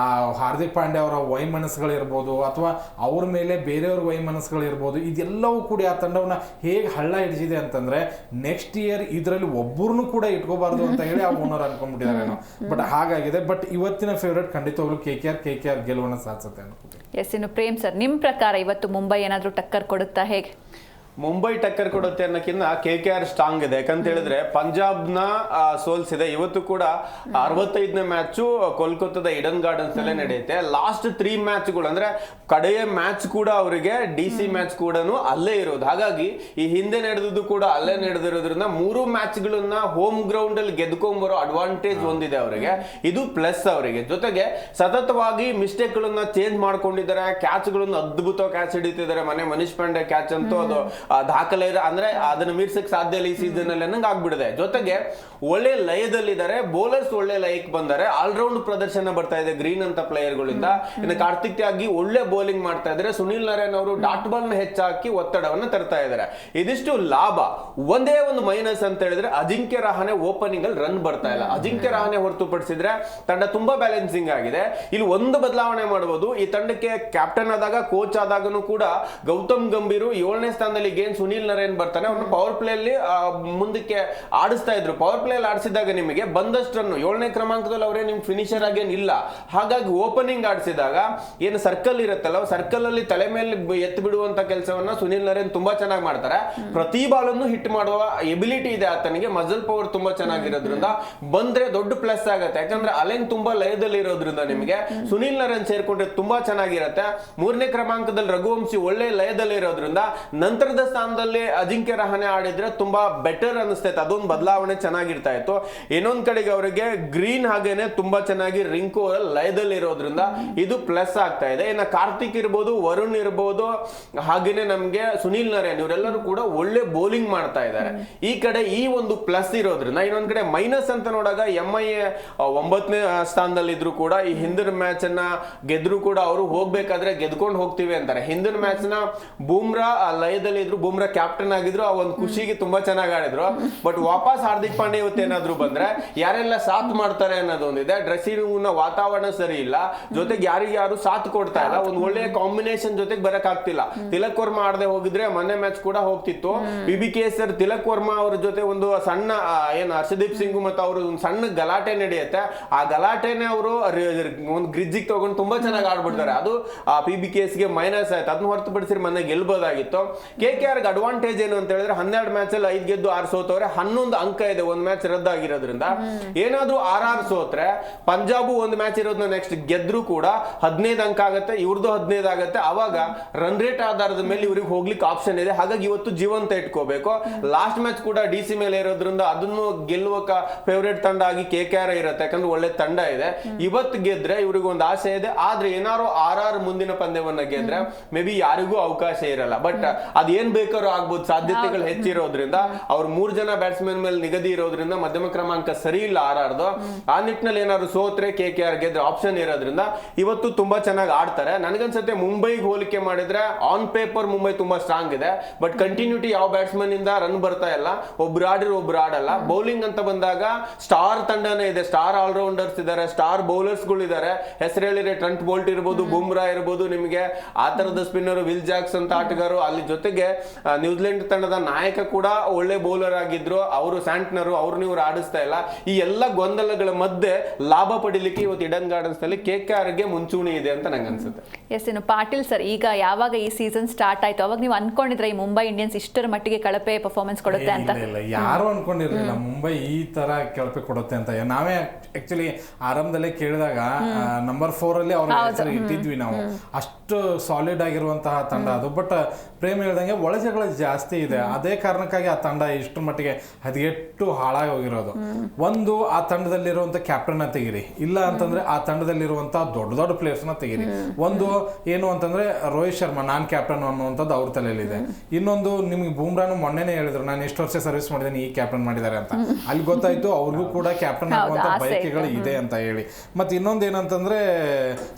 ಹಾರ್ದಿಕ್ ಪಾಂಡ್ಯ ಅವರ ವೈಮನಸ್ಗಳಿರ್ಬೋದು ಅಥವಾ ಅವ್ರ ಮೇಲೆ ಬೇರೆಯವ್ರ ವೈಮನಸ್ಗಳಿರ್ಬೋದು, ಇದೆಲ್ಲವೂ ಕೂಡ ಆ ತಂಡವನ್ನ ಹೇಗೆ ಹಳ್ಳ ಹಿಡಿಸಿದೆ ಅಂತಂದ್ರೆ ನೆಕ್ಸ್ಟ್ ಇಯರ್ ಇದರಲ್ಲಿ ಒಬ್ಬರನ್ನು ಕೂಡ ಇಟ್ಕೋಬಾರ್ದು ಅಂತ ಹೇಳಿ ಆ ಓನರ್ ಅನ್ಕೊಂಡ್ಬಿಟ್ಟಿದ್ದಾರೆ. ಬಟ್ ಹಾಗಾಗಿದೆ. ಬಟ್ ಇವತ್ತಿನ ಫೇವ್ರೇಟ್ ಖಂಡಿತವಾಗ್ಲೂ KKR ಗೆಲುವನ್ನು ಸಾಧಿಸುತ್ತೆ ಅನ್ಕೋತೀನಿ. ಎಸ್, ಇನ್ನು ಪ್ರೇಮ್ ಸರ್, ನಿಮ್ ಪ್ರಕಾರ ಇವತ್ತು ಮುಂಬೈ ಏನಾದ್ರೂ ಟಕ್ಕರ್ ಕೊಡುತ್ತಾ, ಹೇಗೆ? ಮುಂಬೈ ಟಕ್ಕರ್ ಕೊಡುತ್ತೆ ಅನ್ನೋಕ್ಕಿಂತ KKR ಸ್ಟ್ರಾಂಗ್ ಇದೆ. ಯಾಕಂತ ಹೇಳಿದ್ರೆ ಪಂಜಾಬ್ನ ಸೋಲ್ಸಿದೆ. ಇವತ್ತು ಕೂಡ 65ನೇ ಮ್ಯಾಚು ಕೋಲ್ಕತ್ತಾದ ಈಡನ್ ಗಾರ್ಡನ್ಸ್ ಅಲ್ಲೇ ನಡೆಯುತ್ತೆ. ಲಾಸ್ಟ್ 3 ಮ್ಯಾಚ್ಗಳು ಅಂದ್ರೆ ಕಡೆಯ ಮ್ಯಾಚ್ ಕೂಡ ಅವರಿಗೆ DC ಮ್ಯಾಚ್ ಕೂಡ ಅಲ್ಲೇ ಇರೋದು. ಹಾಗಾಗಿ ಈ ಹಿಂದೆ ನಡೆದಿದ್ದು ಕೂಡ ಅಲ್ಲೇ ನಡೆದಿರೋದ್ರಿಂದ 3 ಮ್ಯಾಚ್ಗಳನ್ನ ಹೋಮ್ ಗ್ರೌಂಡ್ ಅಲ್ಲಿ ಗೆದ್ಕೊಂಡ್ಬರೋ ಅಡ್ವಾಂಟೇಜ್ ಹೊಂದಿದೆ ಅವರಿಗೆ. ಇದು ಪ್ಲಸ್ ಅವರಿಗೆ. ಜೊತೆಗೆ ಸತತವಾಗಿ ಮಿಸ್ಟೇಕ್ ಗಳನ್ನ ಚೇಂಜ್ ಮಾಡ್ಕೊಂಡಿದ್ದಾರೆ. ಕ್ಯಾಚ್ ಗಳನ್ನ ಅದ್ಭುತ ಕ್ಯಾಚ್ ಹಿಡಿತಿದ್ದಾರೆ. ಮನೀಶ್ ಪಾಂಡೆ ಕ್ಯಾಚ್ ಅಂತೂ ಅದು ದಾಖಲೆ ಅಂದ್ರೆ ಅದನ್ನ ಮೀರ್ಸಕ್ ಸಾಧ್ಯ ಇಲ್ಲ ಈ ಸೀಸನ್ ಅಲ್ಲಿ ಅನ್ನಂಗ್ ಆಗ್ಬಿಡಿದೆ. ಜೊತೆಗೆ ಒಳ್ಳೆ ಲಯದಲ್ಲಿದ್ದಾರೆ. ಬೌಲರ್ಸ್ ಒಳ್ಳೆ ಲಯಕ್ಕೆ ಬಂದಾರೆ. ಆಲ್ರೌಂಡ್ ಪ್ರದರ್ಶನ ಬರ್ತಾ ಇದೆ ಗ್ರೀನ್ ಅಂತ ಪ್ಲೇಯರ್ ಗಳಿಂದ. ಇನ್ನು ಕಾರ್ತಿಕ್ ತ್ಯಾಗಿ ಒಳ್ಳೆ ಬೌಲಿಂಗ್ ಮಾಡ್ತಾ ಇದ್ದಾರೆ. ಸುನಿಲ್ ನರೇನ್ ಅವರು ಡಾಟ್ ಬಾಲ್ ನ ಹೆಚ್ಚಾಕಿ ಒತ್ತಡವನ್ನು ತರ್ತಾ ಇದ್ದಾರೆ. ಇದಿಷ್ಟು ಲಾಭ. ಒಂದೇ ಒಂದು ಮೈನಸ್ ಅಂತ ಹೇಳಿದ್ರೆ ಅಜಿಂಕ್ಯ ರಹಾನೆ ಓಪನಿಂಗ್ ಅಲ್ಲಿ ರನ್ ಬರ್ತಾ ಇಲ್ಲ. ಅಜಿಂಕ್ಯ ರಹಾನೆ ಹೊರತುಪಡಿಸಿದ್ರೆ ತಂಡ ತುಂಬಾ ಬ್ಯಾಲೆನ್ಸಿಂಗ್ ಆಗಿದೆ. ಇಲ್ಲಿ ಒಂದು ಬದಲಾವಣೆ ಮಾಡಬಹುದು. ಈ ತಂಡಕ್ಕೆ ಕ್ಯಾಪ್ಟನ್ ಆದಾಗ ಕೋಚ್ ಆದಾಗನು ಕೂಡ ಗೌತಮ್ ಗಂಭೀರ್ 7ನೇ ಸ್ಥಾನದಲ್ಲಿ ಗೇನ್ ಸುನಿಲ್ ನರೇನ್ ಬರ್ತಾನೆ. ಅವ್ರನ್ನ ಪವರ್ ಪ್ಲೇ ಅಲ್ಲಿ ಮುಂದಕ್ಕೆ ಆಡಿಸ್ತಾ ಇದ್ರು. ಪವರ್ ಪ್ಲೇ ಅಲ್ಲಿ ಆಡಿಸಿದಾಗ ನಿಮಗೆ ಬಂದಷ್ಟು ರನ್ 7ನೇ ಕ್ರಮಾಂಕದಲ್ಲಿ ಅವರೇ ನಿಮ್ ಫಿನಿಶರ್ ಆಗೇನಿಲ್ಲ. ಹಾಗಾಗಿ ಓಪನಿಂಗ್ ಆಡಿಸಿದಾಗ ಏನು ಸರ್ಕಲ್ ಇರುತ್ತಲ್ಲ, ಸರ್ಕಲ್ ಅಲ್ಲಿ ತಲೆ ಮೇಲೆ ಎತ್ತು ಬಿಡುವಂತ ಕೆಲಸವನ್ನ ಸುನಿಲ್ ನರೇನ್ ತುಂಬಾ ಚೆನ್ನಾಗಿ ಮಾಡ್ತಾರೆ. ಪ್ರತಿ ಬಾಲನ್ನು ಹಿಟ್ ಮಾಡುವ ಎಬಿಲಿಟಿ ಇದೆ ಆತನಿಗೆ. ಮಜಲ್ ಪವರ್ ತುಂಬಾ ಚೆನ್ನಾಗಿರೋದ್ರಿಂದ ಬಂದ್ರೆ ದೊಡ್ಡ ಪ್ಲಸ್ ಆಗುತ್ತೆ. ಯಾಕಂದ್ರೆ ಅಲೆನ್ ತುಂಬಾ ಲಯದಲ್ಲಿ ಇರೋದ್ರಿಂದ ನಿಮಗೆ ಸುನಿಲ್ ನರೇನ್ ಸೇರ್ಕೊಂಡ್ರೆ ತುಂಬಾ ಚೆನ್ನಾಗಿರುತ್ತೆ. 3ನೇ ಕ್ರಮಾಂಕದಲ್ಲಿ ರಘುವಂಶಿ ಒಳ್ಳೆ ಲಯದಲ್ಲಿ ಇರೋದ್ರಿಂದ ನಂತರದ ಸ್ಥಾನದಲ್ಲಿ ಅಜಿಂಕ್ಯ ರಹಾನೆ ಆಡಿದ್ರೆ ತುಂಬಾ ಬೆಟರ್ ಅನಿಸ್ತೈತೆ. ಅದೊಂದು ಬದಲಾವಣೆ ಚೆನ್ನಾಗಿರ್ತಾ ಇತ್ತು. ಇನ್ನೊಂದ್ ಕಡೆಗೆ ಅವರಿಗೆ ಗ್ರೀನ್ ಹಾಗೇನೆ ತುಂಬಾ ಚೆನ್ನಾಗಿ ರಿಂಕು ಲಯದಲ್ಲಿ ಇರೋದ್ರಿಂದ ಇದು ಪ್ಲಸ್ ಆಗ್ತಾ ಇದೆ. ಇನ್ನು ಕಾರ್ತಿಕ್ ಇರ್ಬೋದು, ವರುಣ್ ಇರ್ಬೋದು, ಹಾಗೇನೆ ನಮ್ಗೆ ಸುನಿಲ್ ನರೇನ್ ಇವರೆಲ್ಲರೂ ಕೂಡ ಒಳ್ಳೆ ಬೌಲಿಂಗ್ ಮಾಡ್ತಾ ಇದ್ದಾರೆ. ಈ ಕಡೆ ಈ ಒಂದು ಪ್ಲಸ್ ಇರೋದ್ರಿಂದ ಇನ್ನೊಂದ್ ಕಡೆ ಮೈನಸ್ ಅಂತ ನೋಡಾಗ MIA 9ನೇ ಸ್ಥಾನದಲ್ಲಿ ಇದ್ರು ಕೂಡ ಈ ಹಿಂದಿನ ಮ್ಯಾಚ್ ಅನ್ನ ಗೆದ್ರು ಕೂಡ ಅವರು ಹೋಗ್ಬೇಕಾದ್ರೆ ಗೆದ್ಕೊಂಡು ಹೋಗ್ತೀವಿ ಅಂತಾರೆ. ಹಿಂದಿನ ಮ್ಯಾಚ್ ನ ಬೂಮ್ರಾ ಲಯದಲ್ಲಿ ಇದ್ರು, ಬೂಮ್ರಾ ಕ್ಯಾಪ್ಟನ್ ಆಗಿದ್ರು. ಆ ಒಂದು ಖುಷಿಗೆ ತುಂಬಾ ಚೆನ್ನಾಗಿ ಆಡಿದ್ರು. ಬಟ್ ವಾಪಸ್ ಹಾರ್ದಿಕ್ ಪಾಂಡ್ಯ ಇವತ್ತೇನಾದ್ರು ಬಂದ್ರೆ ಯಾರೆಲ್ಲ ಸಾಥ್ ಮಾಡ್ತಾರೆ ಅನ್ನೋದೊಂದಿದೆ. ಡ್ರೆಸ್ಸಿಂಗ್ ರೂಮ್ ನ ವಾತಾವರಣ ಸರಿ ಇಲ್ಲ. ಜೊತೆಗೆ ಯಾರು ಸಾಥ್ ಕೊಡ್ತಾ ಇಲ್ಲ. ಒಂದು ಒಳ್ಳೆ ಕಾಂಬಿನೇಷನ್ ಜೊತೆಗೆ ಬರಕ್ ಆಗ್ತಿಲ್ಲ. ತಿಲಕ್ ವರ್ಮಾ ಆಡದೆ ಹೋಗಿದ್ರೆ ಮೊನ್ನೆ ಮ್ಯಾಚ್ ಕೂಡ ಹೋಗ್ತಿತ್ತು. BBKSR ತಿಲಕ್ ವರ್ಮಾ ಅವ್ರ ಜೊತೆ ಒಂದು ಸಣ್ಣ ಏನು ಹರ್ಷದೀಪ್ ಸಿಂಗ್ ಮತ್ತು ಅವರು ಒಂದು ಸಣ್ಣ ಗಲಾಟೆ ನಡೆಯುತ್ತೆ. ಆ ಗಲಾಟೆನೆ ಅವರು ಒಂದು ಗ್ರಿಜ್ಜಿಗೆ ತಗೊಂಡು ತುಂಬಾ ಚೆನ್ನಾಗಿ ಆಡ್ಬಿಡ್ತಾರೆ. ಅದು PBKS ಗೆ ಮೈನಸ್ ಆಯ್ತು. ಅದನ್ನ ಹೊರತುಪಡಿಸಿ ಮೊನ್ನೆ ಗೆಲ್ಬೋದಾಗಿತ್ತು. KKR ಅಡ್ವಾಂಟೇಜ್ ಏನು ಅಂತ ಹೇಳಿದ್ರೆ 12 ಮ್ಯಾಚ್ ಅಲ್ಲಿ 5 ಗೆದ್ದು 6 ಸೋತವ್ರೆ. 11 ಅಂಕ ಇದೆ. ಒಂದು ಮ್ಯಾಚ್ ರದ್ದಾಗಿರೋದ್ರಿಂದ ಏನಾದ್ರೂ 6 ಸೋತ್ರೆ ಪಂಜಾಬ್ ಒಂದು ಮ್ಯಾಚ್ ಇರೋದನ್ನ ನೆಕ್ಸ್ಟ್ ಗೆದ್ರು ಕೂಡ 15 ಅಂಕ ಆಗುತ್ತೆ. ಇವ್ರದ್ದು 15 ಆಗುತ್ತೆ. ಅವಾಗ ರನ್ ರೇಟ್ ಆಧಾರದ ಮೇಲೆ ಇವ್ರಿಗೆ ಹೋಗ್ಲಿಕ್ಕೆ ಆಪ್ಷನ್ ಇದೆ. ಹಾಗಾಗಿ ಇವತ್ತು ಜೀವಂತ ಇಟ್ಕೋಬೇಕು. ಲಾಸ್ಟ್ ಮ್ಯಾಚ್ ಕೂಡ DC ಮೇಲೆ ಇರೋದ್ರಿಂದ ಅದನ್ನು ಗೆಲ್ಲುವ ಫೇವರೇಟ್ ತಂಡ ಆಗಿ KKR ಇರುತ್ತೆ. ಯಾಕಂದ್ರೆ ಒಳ್ಳೆ ತಂಡ ಇದೆ. ಇವತ್ತು ಗೆದ್ರೆ ಇವ್ರಿಗೆ ಒಂದು ಆಸೆ ಇದೆ. ಆದ್ರೆ ಏನಾರು RR ಮುಂದಿನ ಪಂದ್ಯವನ್ನ ಗೆದ್ರೆ ಮೇ ಬಿ ಯಾರಿಗೂ ಅವಕಾಶ ಇರಲ್ಲ. ಬಟ್ ಅದೇನ್ ಬೇಕಾದ್ರೂ ಆಗ್ಬೋದು. ಸಾಧ್ಯತೆಗಳು ಹೆಚ್ಚಿರೋದ್ರಿಂದ ಅವ್ರ 3 ಜನ ಬ್ಯಾಟ್ಸ್ಮನ್ ಮೇಲೆ ನಿಗದಿ ಇರೋದ್ರಿಂದ ಮಧ್ಯಮ ಕ್ರಮಾಂಕ ಸರಿ ಇಲ್ಲ RRದು. ಆ ನಿಟ್ಟಿನಲ್ಲಿ ಏನಾದ್ರು ಸೋತ್ರೆ KKR ಗೆದ್ರೆ ಆಪ್ಷನ್ ಇರೋದ್ರಿಂದ ಇವತ್ತು ತುಂಬಾ ಚೆನ್ನಾಗಿ ಆಡ್ತಾರೆ. ನನಗನ್ಸುತ್ತೆ ಮುಂಬೈಗೆ ಹೋಲಿಕೆ ಮಾಡಿದ್ರೆ ಆನ್ ಪೇಪರ್ ಮುಂಬೈ ತುಂಬಾ ಸ್ಟ್ರಾಂಗ್ ಇದೆ. ಬಟ್ ಕಂಟಿನ್ಯೂಟಿ ಯಾವ ಬ್ಯಾಟ್ಸ್ಮನ್ ಇಂದ ರನ್ ಬರ್ತಾ ಇಲ್ಲ. ಒಬ್ರು ಆಡಿರೋ ಒಬ್ರು ಆಡಲ್ಲ. ಬೌಲಿಂಗ್ ಅಂತ ಬಂದಾಗ ಸ್ಟಾರ್ ತಂಡನೇ ಇದೆ. ಸ್ಟಾರ್ ಆಲ್ರೌಂಡರ್ಸ್ ಇದಾರೆ, ಸ್ಟಾರ್ ಬೌಲರ್ಸ್ ಗಳು ಇದಾರೆ. ಹೆಸರು ಹೇಳಿದ್ರೆ ಟ್ರೆಂಟ್ ಬೋಲ್ಟ್ ಇರ್ಬೋದು, ಬುಮ್ರಾ ಇರ್ಬೋದು, ನಿಮಗೆ ಆ ತರದ ಸ್ಪಿನ್ನರ್ ವಿಲ್ ಜಾಕ್ಸ್ ಅಂತ ಆಟಗಾರರು. ಅಲ್ಲಿ ಜೊತೆಗೆ ನ್ಯೂಜಿಲೆಂಡ್ ತಂಡದ ನಾಯಕ ಕೂಡ ಒಳ್ಳೆ ಬೌಲರ್ ಆಗಿದ್ರು. ಅವರು ಸ್ಯಾಂಟ್ನರು, ಅವ್ರನ್ನ ಇವ್ರು ಆಡಿಸ್ತಾ ಇಲ್ಲ. ಈ ಎಲ್ಲ ಗೊಂದಲಗಳ ಮಧ್ಯೆ ಲಾಭ ಪಡಿಲಿಕ್ಕೆ ಇವತ್ತು ಈಡನ್ ಗಾರ್ಡನ್ಸ್ ನಲ್ಲಿ KKR ಗೆ ಮುಂಚೂಣಿ ಇದೆ ಅಂತ ನಂಗೆ ಅನ್ಸುತ್ತೆ. ಎಸ್, ಇನ್ನು ಪಾಟೀಲ್ ಸರ್, ಈಗ ಯಾವಾಗ ಈ ಸೀಸನ್ ಸ್ಟಾರ್ಟ್ ಆಯ್ತು ಅವಾಗ ನೀವು ಅನ್ಕೊಂಡಿದ್ರೆ ಈ ಮುಂಬೈ ಇಂಡಿಯನ್ಸ್ ಇಷ್ಟರ ಮಟ್ಟಿಗೆ ಕಳಪೆ ಪರ್ಫಾರ್ಮೆನ್ಸ್ ಕೊಡುತ್ತೆ ಅಂತ? ಯಾರು ಅನ್ಕೊಂಡಿರ್ಲಿಲ್ಲ ಮುಂಬೈ ಈ ತರ ಕಳಪೆ ಕೊಡುತ್ತೆ ಅಂತ. ನಾವೇ ಆಕ್ಚುಲಿ ಆರಂಭದಲ್ಲೇ ಕೇಳಿದಾಗ ನಂಬರ್ 4 ಅಲ್ಲಿ ಅವ್ರ ಹೆಸರು ಇಟ್ಟಿದ್ವಿ ನಾವು. ಅಷ್ಟು ಸಾಲಿಡ್ ಆಗಿರುವಂತಹ ತಂಡ ಅದು. ಬಟ್ ಪ್ರೇಮ್ ಹೇಳ್ದಂಗೆ ಒಳಜಗಳ ಜಾಸ್ತಿ ಇದೆ. ಅದೇ ಕಾರಣಕ್ಕಾಗಿ ಆ ತಂಡ ಇಷ್ಟರ ಮಟ್ಟಿಗೆ ಹದಗೆಟ್ಟು ಹಾಳಾಗಿ ಹೋಗಿರೋದು. ಒಂದು, ಆ ತಂಡದಲ್ಲಿರುವಂತ ಕ್ಯಾಪ್ಟನ್ ತೆಗಿರಿ. ಇಲ್ಲ ಅಂತಂದ್ರೆ ಆ ತಂಡದಲ್ಲಿರುವಂತ ದೊಡ್ಡ ದೊಡ್ಡ ಪ್ಲೇಯರ್ಸ್ ನ ತೆಗಿರಿ. ಒಂದು ಏನು ಅಂತಂದ್ರೆ ರೋಹಿತ್ ಶರ್ಮಾ ನಾನ್ ಕ್ಯಾಪ್ಟನ್ ಅನ್ನುವಂಥದ್ದು ಅವ್ರ ತಲೆಯಲ್ಲಿದೆ. ಇನ್ನೊಂದು, ನಿಮ್ಗೆ ಬೂಮ್ರಾನು ಮೊನ್ನೆನೇ ಹೇಳಿದ್ರು ನಾನು ಎಷ್ಟು ವರ್ಷ ಸರ್ವಿಸ್ ಮಾಡಿದ್ದೇನೆ, ಈ ಕ್ಯಾಪ್ಟನ್ ಮಾಡಿದ್ದಾರೆ ಅಂತ. ಅಲ್ಲಿ ಗೊತ್ತಾಯ್ತು ಅವ್ರಿಗೂ ಕೂಡ ಕ್ಯಾಪ್ಟನ್ ಆಗುವಂತ ಬಯಕೆಗಳು ಇದೆ ಅಂತ ಹೇಳಿ. ಮತ್ತೆ ಇನ್ನೊಂದು ಏನಂತಂದ್ರೆ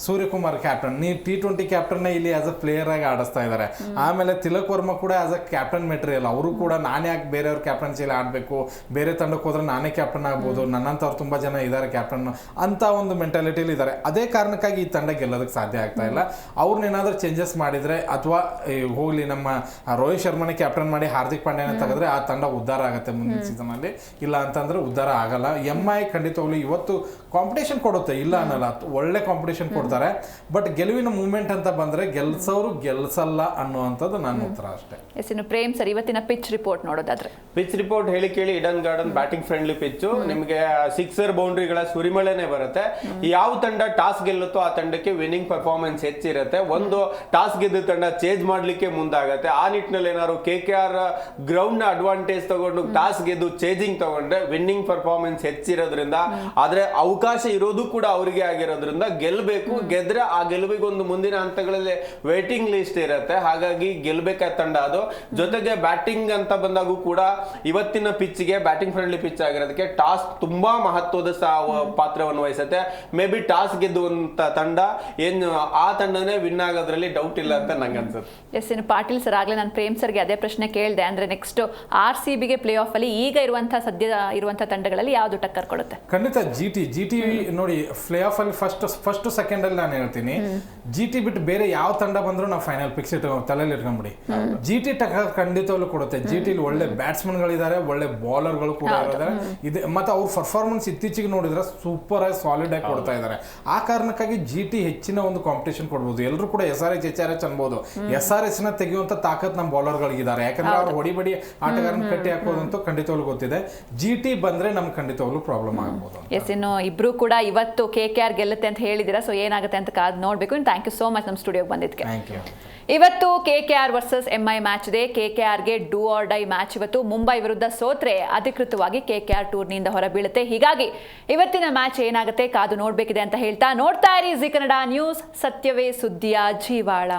ಸೂರ್ಯಕುಮಾರ್ ಕ್ಯಾಪ್ಟನ್, T20 ಕ್ಯಾಪ್ಟನ್ ಇಲ್ಲಿ ಆಸ್ ಅ ಪ್ಲೇಯರ್ ಆಗಿ ಆಡಿಸ್ತಾ ಇದ್ದಾರೆ. ಆಮೇಲೆ ತಿಲಕ್ ವರ್ಮಾ ಕೂಡ ಆಸ್ ಅ ಕ್ಯಾಪ್ಟನ್ ಮೆಟೀರಿಯಲ್. ಅವರು ಕೂಡ ನಾನೇ ಯಾಕೆ ಬೇರೆಯವ್ರ ಕ್ಯಾಪ್ಟನ್ಸಿಲಿ ಆಡಬೇಕು, ಬೇರೆ ತಂಡಕ್ಕೆ ಹೋದ್ರೆ ನಾನೇ ಕ್ಯಾಪ್ಟನ್ ಆಗ್ಬೋದು, ನನ್ನಂಥವ್ರು ತುಂಬ ಜನ ಇದ್ದಾರೆ ಕ್ಯಾಪ್ಟನ್ ಅಂತ ಒಂದು ಮೆಂಟಾಲಿಟಿಲಿ ಇದ್ದಾರೆ. ಅದೇ ಕಾರಣಕ್ಕಾಗಿ ಈ ತಂಡ ಗೆಲ್ಲೋದಕ್ಕೆ ಸಾಧ್ಯ ಆಗ್ತಾ ಇಲ್ಲ. ಅವ್ರನ್ನೇನಾದ್ರೂ ಚೇಂಜಸ್ ಮಾಡಿದ್ರೆ ಅಥವಾ ಹೋಗ್ಲಿ ನಮ್ಮ ರೋಹಿತ್ ಶರ್ಮನೇ ಕ್ಯಾಪ್ಟನ್ ಮಾಡಿ ಹಾರ್ದಿಕ್ ಪಾಂಡ್ಯನ ತೆಗೆದ್ರೆ ಆ ತಂಡ ಉದ್ಧಾರ ಆಗುತ್ತೆ ಮುಂದಿನ ಸೀಸನ್ ಅಲ್ಲಿ. ಇಲ್ಲ ಅಂತಂದ್ರೆ ಉದ್ಧಾರ ಆಗಲ್ಲ. MI ಖಂಡಿತವಾಗ್ಲು ಇವತ್ತು ಕಾಂಪಿಟೇಷನ್ ಕೊಡುತ್ತೆ, ಇಲ್ಲ ಅನ್ನಲ್ಲ, ಒಳ್ಳೆ ಕಾಂಪಿಟೇಷನ್ ಕೊಡ್ತಾರೆ. ಬಟ್ ಗೆಲುವಿನ ಮೂವ್ಮೆಂಟ್ ಅಂತ ಬಂದ್ರೆ ಗೆಲ್ಸೋರು ಗೆಲ್ಸಲ್ಲ ಅನ್ನುವಂಥದ್ದು ನನ್ನ ಉತ್ತರ ಅಷ್ಟೇ. ಇನ್ನು ಪ್ರೇಮ್ ಸರ್, ಇವತ್ತಿನ ಪಿಚ್ ರಿಪೋರ್ಟ್ ನೋಡೋದಾದ್ರೆ ಪಿಚ್ ರಿಪೋರ್ಟ್ ಹೇಳಿ ಕೇಳಿ ಇಡನ್ ಗಾರ್ಡನ್ ಬ್ಯಾಟಿಂಗ್ ಫ್ರೆಂಡ್ಲಿ ಪಿಚ್. ನಿಮಗೆ ಸಿಕ್ಸರ್ ಬೌಂಡ್ರಿಗಳ ಸುರಿಮಳೆನೆ ಬರುತ್ತೆ. ಯಾವ ತಂಡ ಟಾಸ್ ಗೆಲ್ಲುತ್ತೋ ಆ ತಂಡಕ್ಕೆ ವಿನ್ನಿಂಗ್ ಪರ್ಫಾರ್ಮೆನ್ಸ್ ಹೆಚ್ಚಿರುತ್ತೆ. ಒಂದು ಟಾಸ್ ಗೆದ್ದ ತಂಡ ಚೇಂಜ್ ಮಾಡ್ಲಿಕ್ಕೆ ಮುಂದಾಗತ್ತೆ. ಆ ನಿಟ್ಟಿನಲ್ಲಿ ಏನಾದ್ರು KKR ಗ್ರೌಂಡ್ ನ ಅಡ್ವಾಂಟೇಜ್ ತಗೊಂಡು ಟಾಸ್ ಗೆದ್ದು ಚೇಂಜಿಂಗ್ ತಗೊಂಡ್ರೆ ವಿನ್ನಿಂಗ್ ಪರ್ಫಾರ್ಮೆನ್ಸ್ ಹೆಚ್ಚಿರೋದ್ರಿಂದ, ಆದ್ರೆ ಅವಕಾಶ ಇರೋದು ಕೂಡ ಅವರಿಗೆ ಆಗಿರೋದ್ರಿಂದ ಗೆಲ್ಬೇಕು. ಗೆದ್ರೆ ಆ ಗೆಲುವಿಗೆ ಒಂದು ಮುಂದಿನ ಹಂತಗಳಲ್ಲಿ ವೇಟಿಂಗ್ ಲಿಸ್ಟ್ ಇರುತ್ತೆ. ಹಾಗಾಗಿ ಗೆಲ್ಬೇಕಾದ ತಂಡ ಅದು. ಜೊತೆಗೆ ಬ್ಯಾಟಿಂಗ್ ಅಂತ ಬಂದಾಗೂ ಕೂಡ ಇವತ್ತಿನ ಪಿಚ್ಗೆ ಬ್ಯಾಟಿಂಗ್ ಫ್ರೆಂಡ್ಲಿ ಪಿಚ್ ಆಗಿರೋದಕ್ಕೆ ಟಾಸ್ ತುಂಬಾ ಮಹತ್ವದ ಪಾತ್ರವನ್ನು ವಹಿಸುತ್ತೆ. ಮೇ ಬಿ ಟಾಸ್ ಗೆದ್ದುವಂತ ತಂಡ ಏನು ಆ ತಂಡನೇ ವಿನ್ ಆಗೋದ್ರಲ್ಲಿ ಡೌಟ್ ಇಲ್ಲ ಅಂತ ನಂಗೆ ಅನ್ಸುತ್ತೆ. ಇನ್ನು ಪಾಟೀಲ್ ಸರ್, ಆಗ್ಲೇ ನಾನು ಪ್ರೇಮ್ ಸರ್ಗೆ ಅದೇ ಪ್ರಶ್ನೆ ಕೇಳಿದೆ. ಅಂದ್ರೆ ನೆಕ್ಸ್ಟ್ RCBಗೆ ಪ್ಲೇ ಆಫ್ ಅಲ್ಲಿ ಈಗ ಇರುವಂತಹ ಸದ್ಯ ಇರುವಂತಹ ತಂಡಗಳಲ್ಲಿ ಯಾವ್ದು ಟಕ್ಕರ್ ಕೊಡುತ್ತೆ? ಖಂಡಿತ GT ನೋಡಿ, ಪ್ಲೇ ಆಫ್ ಅಲ್ಲಿ ಫಸ್ಟ್ ಸೆಕೆಂಡ್ ಅಲ್ಲಿ ನಾನು ಹೇಳ್ತೀನಿ, GT ಬಿಟ್ಟು ಬೇರೆ ಯಾವ ತಂಡ ಬಂದ್ರು ನಾವು ಫೈನಲ್ ಫಿಕ್ಸ್ ತಲೆಯಲ್ಲಿ ಇಟ್ಕೊಂಡ್ಬಿಡಿ. GT ಟಕ್ಕರ್ ಖಂಡಿತವಾಗ್ಲೂ ಕೊಡುತ್ತೆ. GT ಒಳ್ಳೆ ಬ್ಯಾಟ್ಸ್ಮನ್ ಗಳಿದ್ದಾರೆ, ಒಳ್ಳೆ ಬೌಲರ್ಗಳು ಕೂಡ ಇದ್ದಾರೆ. ಇದೆ ಮತ್ತೆ ಅವ್ರ ಪರ್ಫಾರ್ಮೆನ್ಸ್ ಇತ್ತೀಚೆಗೆ ನೋಡಿದ್ರೆ ಸೂಪರ್ ಆಗಿ ಸಾಲಿಡ್ ಆಗಿ ಕೊಡ್ತಾ ಇದ್ದಾರೆ. ಆ ಕಾರಣಕ್ಕಾಗಿ GT ಹೆಚ್ಚಿನ ಒಂದು ಕಾಂಪಿಟೇಷನ್ ಕೊಡ್ಬೋದು. ಎಲ್ಲರೂ ಕೂಡ SRH HRH ಅನ್ಬೋದು. SRH ನ ತೆಗೆಯುವಂತ ತಾಕತ್ ನಮ್ಮ ಬೌಲರ್ಗಳಿದ್ದಾರೆ. ಯಾಕಂದ್ರೆ ಅವ್ರು ಹೊಡಿಬಡಿ ಆಟಗಾರನ ಕಟ್ಟಿ ಹಾಕೋದಂತೂ ಖಂಡಿತವಾಗ್ಲೂ ಗೊತ್ತಿದೆ. GT ಬಂದ್ರೆ ನಮ್ಗೆ ಖಂಡಿತವಾಗ್ಲೂ ಪ್ರಾಬ್ಲಮ್ ಆಗ್ಬೋದು. ಇನ್ನು ಇಬ್ರು ಕೂಡ ಇವತ್ತು KKR ಗೆಲ್ಲುತ್ತೆ ಅಂತ ಹೇಳಿದಿರಾ, ಸೊ ಏನಾಗುತ್ತೆ ಅಂತ ಕಾದ್ ನೋಡ್ಬೇಕು. ಥ್ಯಾಂಕ್ ಯು ಸೋ ಮಚ್ ನಮ್ಮ ಸ್ಟುಡಿಯೋಗೆ ಬಂದಿದ್ದಕ್ಕೆ. Thank you. ಇವತ್ತು KKR ವರ್ಸಸ್ MI ಮ್ಯಾಚ್ ಇದೆ. KKRಗೆ ಡೂ ಆರ್ ಡೈ ಮ್ಯಾಚ್. ಇವತ್ತು ಮುಂಬೈ ವಿರುದ್ಧ ಸೋತ್ರೆ ಅಧಿಕೃತವಾಗಿ KKR ಟೂರ್ನಿಯಿಂದ ಹೊರಬೀಳುತ್ತೆ. ಹೀಗಾಗಿ ಇವತ್ತಿನ ಮ್ಯಾಚ್ ಏನಾಗುತ್ತೆ ಕಾದು ನೋಡ್ಬೇಕಿದೆ ಅಂತ ಹೇಳ್ತಾ, ನೋಡ್ತಾ ಇರಿ ಜಿ ಕನ್ನಡ ನ್ಯೂಸ್, ಸತ್ಯವೇ ಸುದ್ದಿಯ ಜೀವಾಳ.